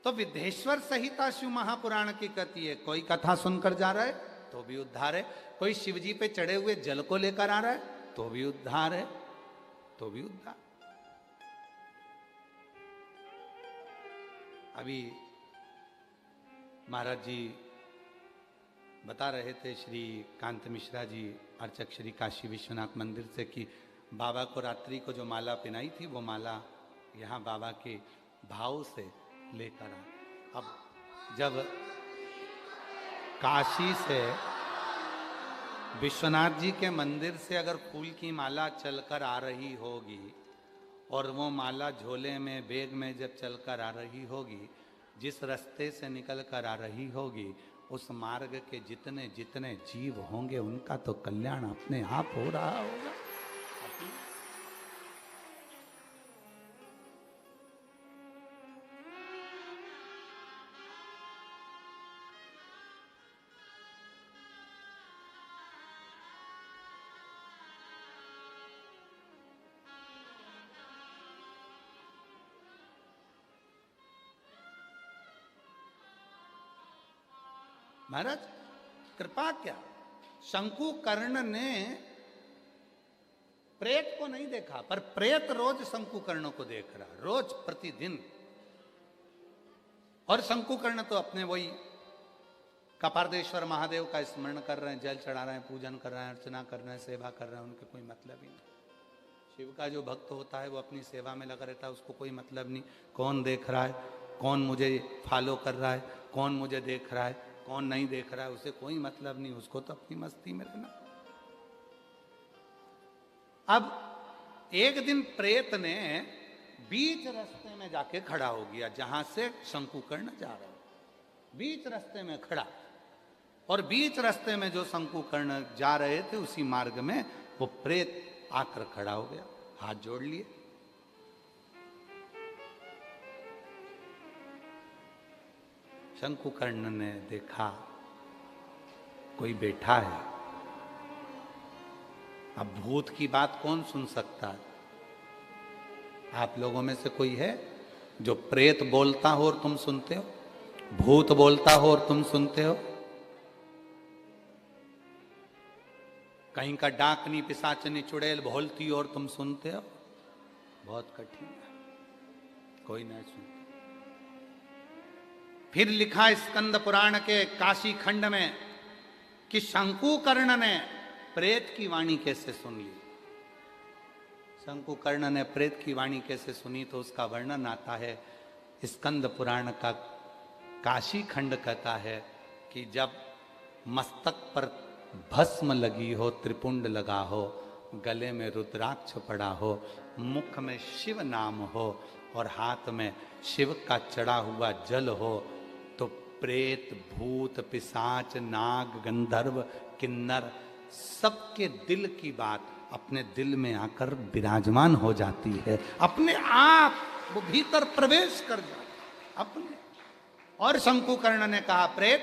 तो विदेश्वर संहिता शिव महापुराण की कहती है, कोई कथा सुनकर जा रहा है तो भी उद्धार है, कोई शिव जी पे चढ़े हुए जल को लेकर आ रहा है तो भी उद्धार है, तो भी उद्धार। अभी महाराज जी बता रहे थे, श्री कांत मिश्रा जी अर्चक श्री काशी विश्वनाथ मंदिर से, कि बाबा को रात्रि को जो माला पहनाई थी वो माला यहाँ बाबा के भाव से लेकर आ। अब जब काशी से विश्वनाथ जी के मंदिर से अगर फूल की माला चलकर आ रही होगी और वो माला झोले में बैग में जब चलकर आ रही होगी, जिस रास्ते से निकल कर आ रही होगी, उस मार्ग के जितने जितने जीव होंगे उनका तो कल्याण अपने आप हो रहा होगा। महाराज कृपा क्या, शंकु कर्ण ने प्रेत को नहीं देखा, पर प्रेत रोज शंकु कर्ण को देख रहा, रोज प्रतिदिन। और शंकु कर्ण तो अपने वही कपारदेश्वर महादेव का स्मरण कर रहे हैं, जल चढ़ा रहे हैं, पूजन कर रहे हैं, अर्चना कर रहे हैं, सेवा कर रहे हैं, उनके कोई मतलब ही नहीं। शिव का जो भक्त होता है वो अपनी सेवा में लगा रहता है, उसको कोई मतलब नहीं कौन देख रहा है, कौन मुझे फॉलो कर रहा है, कौन मुझे देख रहा है, कौन नहीं देख रहा है, उसे कोई मतलब नहीं, उसको तो अपनी मस्ती में रहना। अब एक दिन प्रेत ने बीच रास्ते में जाके खड़ा हो गया, जहां से शंकुकर्ण जा रहा है, बीच रास्ते में खड़ा। और बीच रास्ते में जो शंकुकर्ण जा रहे थे उसी मार्ग में वो प्रेत आकर खड़ा हो गया, हाथ जोड़ लिए। शंकुकर्ण ने देखा कोई बैठा है। अब भूत की बात कौन सुन सकता है? आप लोगों में से कोई है जो प्रेत बोलता हो और तुम सुनते हो, भूत बोलता हो और तुम सुनते हो? कहीं का डाकनी पिशाचनी चुड़ैल बोलती हो और तुम सुनते हो? बहुत कठिन है, कोई नहीं सुनता। फिर लिखा स्कंद पुराण के काशी खंड में कि शंकुकर्ण ने प्रेत की वाणी कैसे सुन ली। शंकुकर्ण ने प्रेत की वाणी कैसे सुनी, तो उसका वर्णन आता है स्कंद पुराण का काशी खंड कहता है कि जब मस्तक पर भस्म लगी हो, त्रिपुंड लगा हो, गले में रुद्राक्ष पड़ा हो, मुख में शिव नाम हो और हाथ में शिव का चढ़ा हुआ जल हो, तो प्रेत भूत पिशाच नाग गंधर्व किन्नर सबके दिल की बात अपने दिल में आकर विराजमान हो जाती है, अपने आप वो भीतर प्रवेश कर जाता अपने। और शंकुकर्ण ने कहा, प्रेत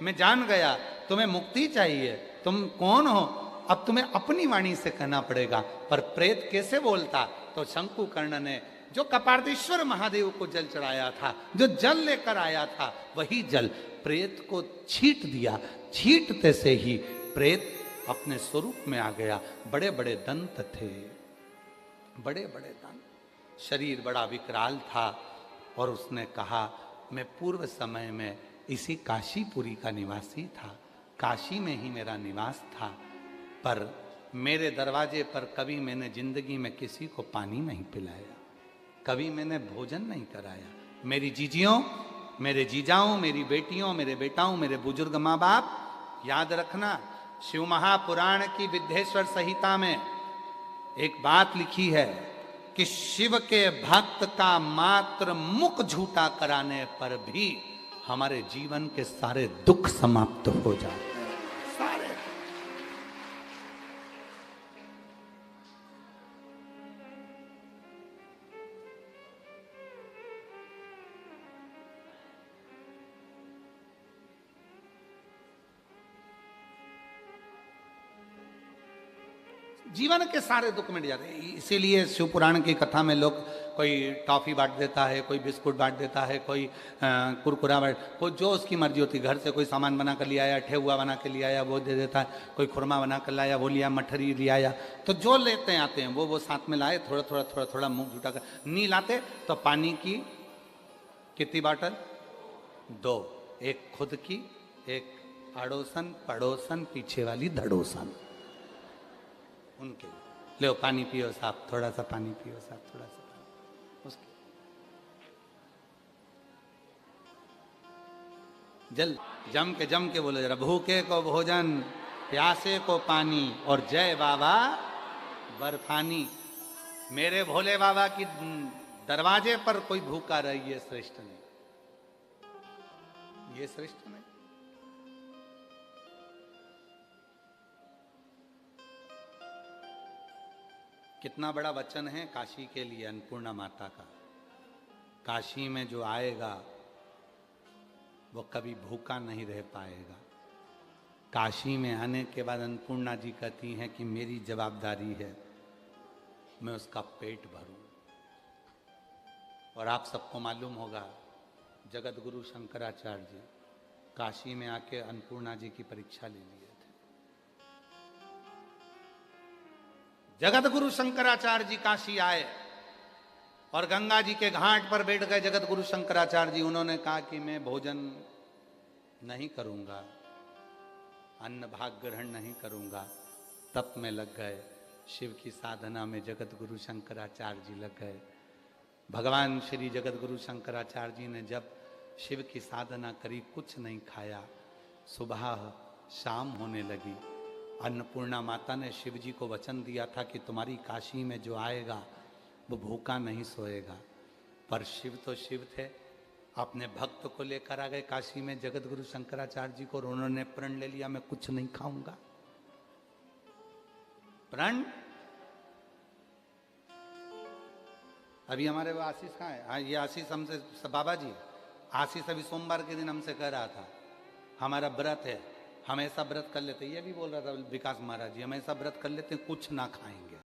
मैं जान गया तुम्हें मुक्ति चाहिए, तुम कौन हो? अब तुम्हें अपनी वाणी से कहना पड़ेगा। पर प्रेत कैसे बोलता? तो शंकुकर्ण ने जो कपार्देश्वर महादेव को जल चढ़ाया था, जो जल लेकर आया था, वही जल प्रेत को छीट दिया। छीटते से ही प्रेत अपने स्वरूप में आ गया। बड़े बड़े दंत थे, बड़े बड़े दंत, शरीर बड़ा विकराल था। और उसने कहा, मैं पूर्व समय में इसी काशीपुरी का निवासी था, काशी में ही मेरा निवास था, पर मेरे दरवाजे पर कभी मैंने जिंदगी में किसी को पानी नहीं पिलाया, कभी मैंने भोजन नहीं कराया। मेरी जीजियों, मेरे जीजाओं, मेरी बेटियों, मेरे बेटाओं, मेरे बुजुर्ग माँ बाप, याद रखना, शिव महापुराण की विद्येश्वर संहिता में एक बात लिखी है कि शिव के भक्त का मात्र मुख झूठा कराने पर भी हमारे जीवन के सारे दुख समाप्त हो जाते हैं, सारे। जीवन के सारे दुख मिट जाते हैं। इसीलिए शिव पुराण की कथा में लोग, कोई टॉफी बांट देता है, कोई बिस्कुट बांट देता है, कोई कुरकुरा बांट, कोई जो उसकी मर्जी होती, घर से कोई सामान बना कर ले आया, ठेहुआ बना के ले आया, वो दे देता है, कोई खुरमा बना कर लाया, वो लिया, मठरी ले आया। तो जो लेते आते हैं वो साथ में लाए, थोड़ा थोड़ा थोड़ा थोड़ा मुंह झूठा कर। नहीं लाते तो पानी की कितनी बाटल? 2, एक खुद की, एक अड़ोसन पड़ोसन पीछे वाली धड़ोसन, उनके ले पानी पियो साहब, थोड़ा सा पानी पियो साहब, थोड़ा सा पानी। उसके जल जम के बोले जरा, भूखे को भोजन, प्यासे को पानी, और जय बाबा बर्फानी। मेरे भोले बाबा की दरवाजे पर कोई भूखा रहे, ये श्रेष्ठ नहीं, ये श्रेष्ठ नहीं। कितना बड़ा वचन है काशी के लिए अन्नपूर्णा माता का। काशी में जो आएगा वो कभी भूखा नहीं रह पाएगा। काशी में आने के बाद अन्नपूर्णा जी कहती हैं कि मेरी जवाबदारी है मैं उसका पेट भरूं। और आप सबको मालूम होगा, जगत गुरु शंकराचार्य जी काशी में आके अन्नपूर्णा जी की परीक्षा ले लिए थे। जगत गुरु शंकराचार्य जी काशी आए और गंगा जी के घाट पर बैठ गए। जगत गुरु शंकराचार्य जी, उन्होंने कहा कि मैं भोजन नहीं करूंगा, अन्न भाग ग्रहण नहीं करूंगा। तप में लग गए, शिव की साधना में जगत गुरु शंकराचार्य जी लग गए। भगवान श्री जगत गुरु शंकराचार्य जी ने जब शिव की साधना करी, कुछ नहीं खाया। सुबह शाम होने लगी। अन्नपूर्णा माता ने शिव जी को वचन दिया था कि तुम्हारी काशी में जो आएगा वो भूखा नहीं सोएगा। पर शिव तो शिव थे, अपने भक्त को लेकर आ गए काशी में जगत गुरु शंकराचार्य जी को, और उन्होंने प्रण ले लिया मैं कुछ नहीं खाऊंगा। प्रण। अभी हमारे वो आशीष कहाँ है? हाँ, ये आशीष हमसे, बाबा जी आशीष अभी सोमवार के दिन हमसे कह रहा था हमारा व्रत है, हम ऐसा व्रत कर लेते, ये भी बोल रहा था विकास महाराज जी, हम ऐसा व्रत कर लेते हैं कुछ ना खाएंगे।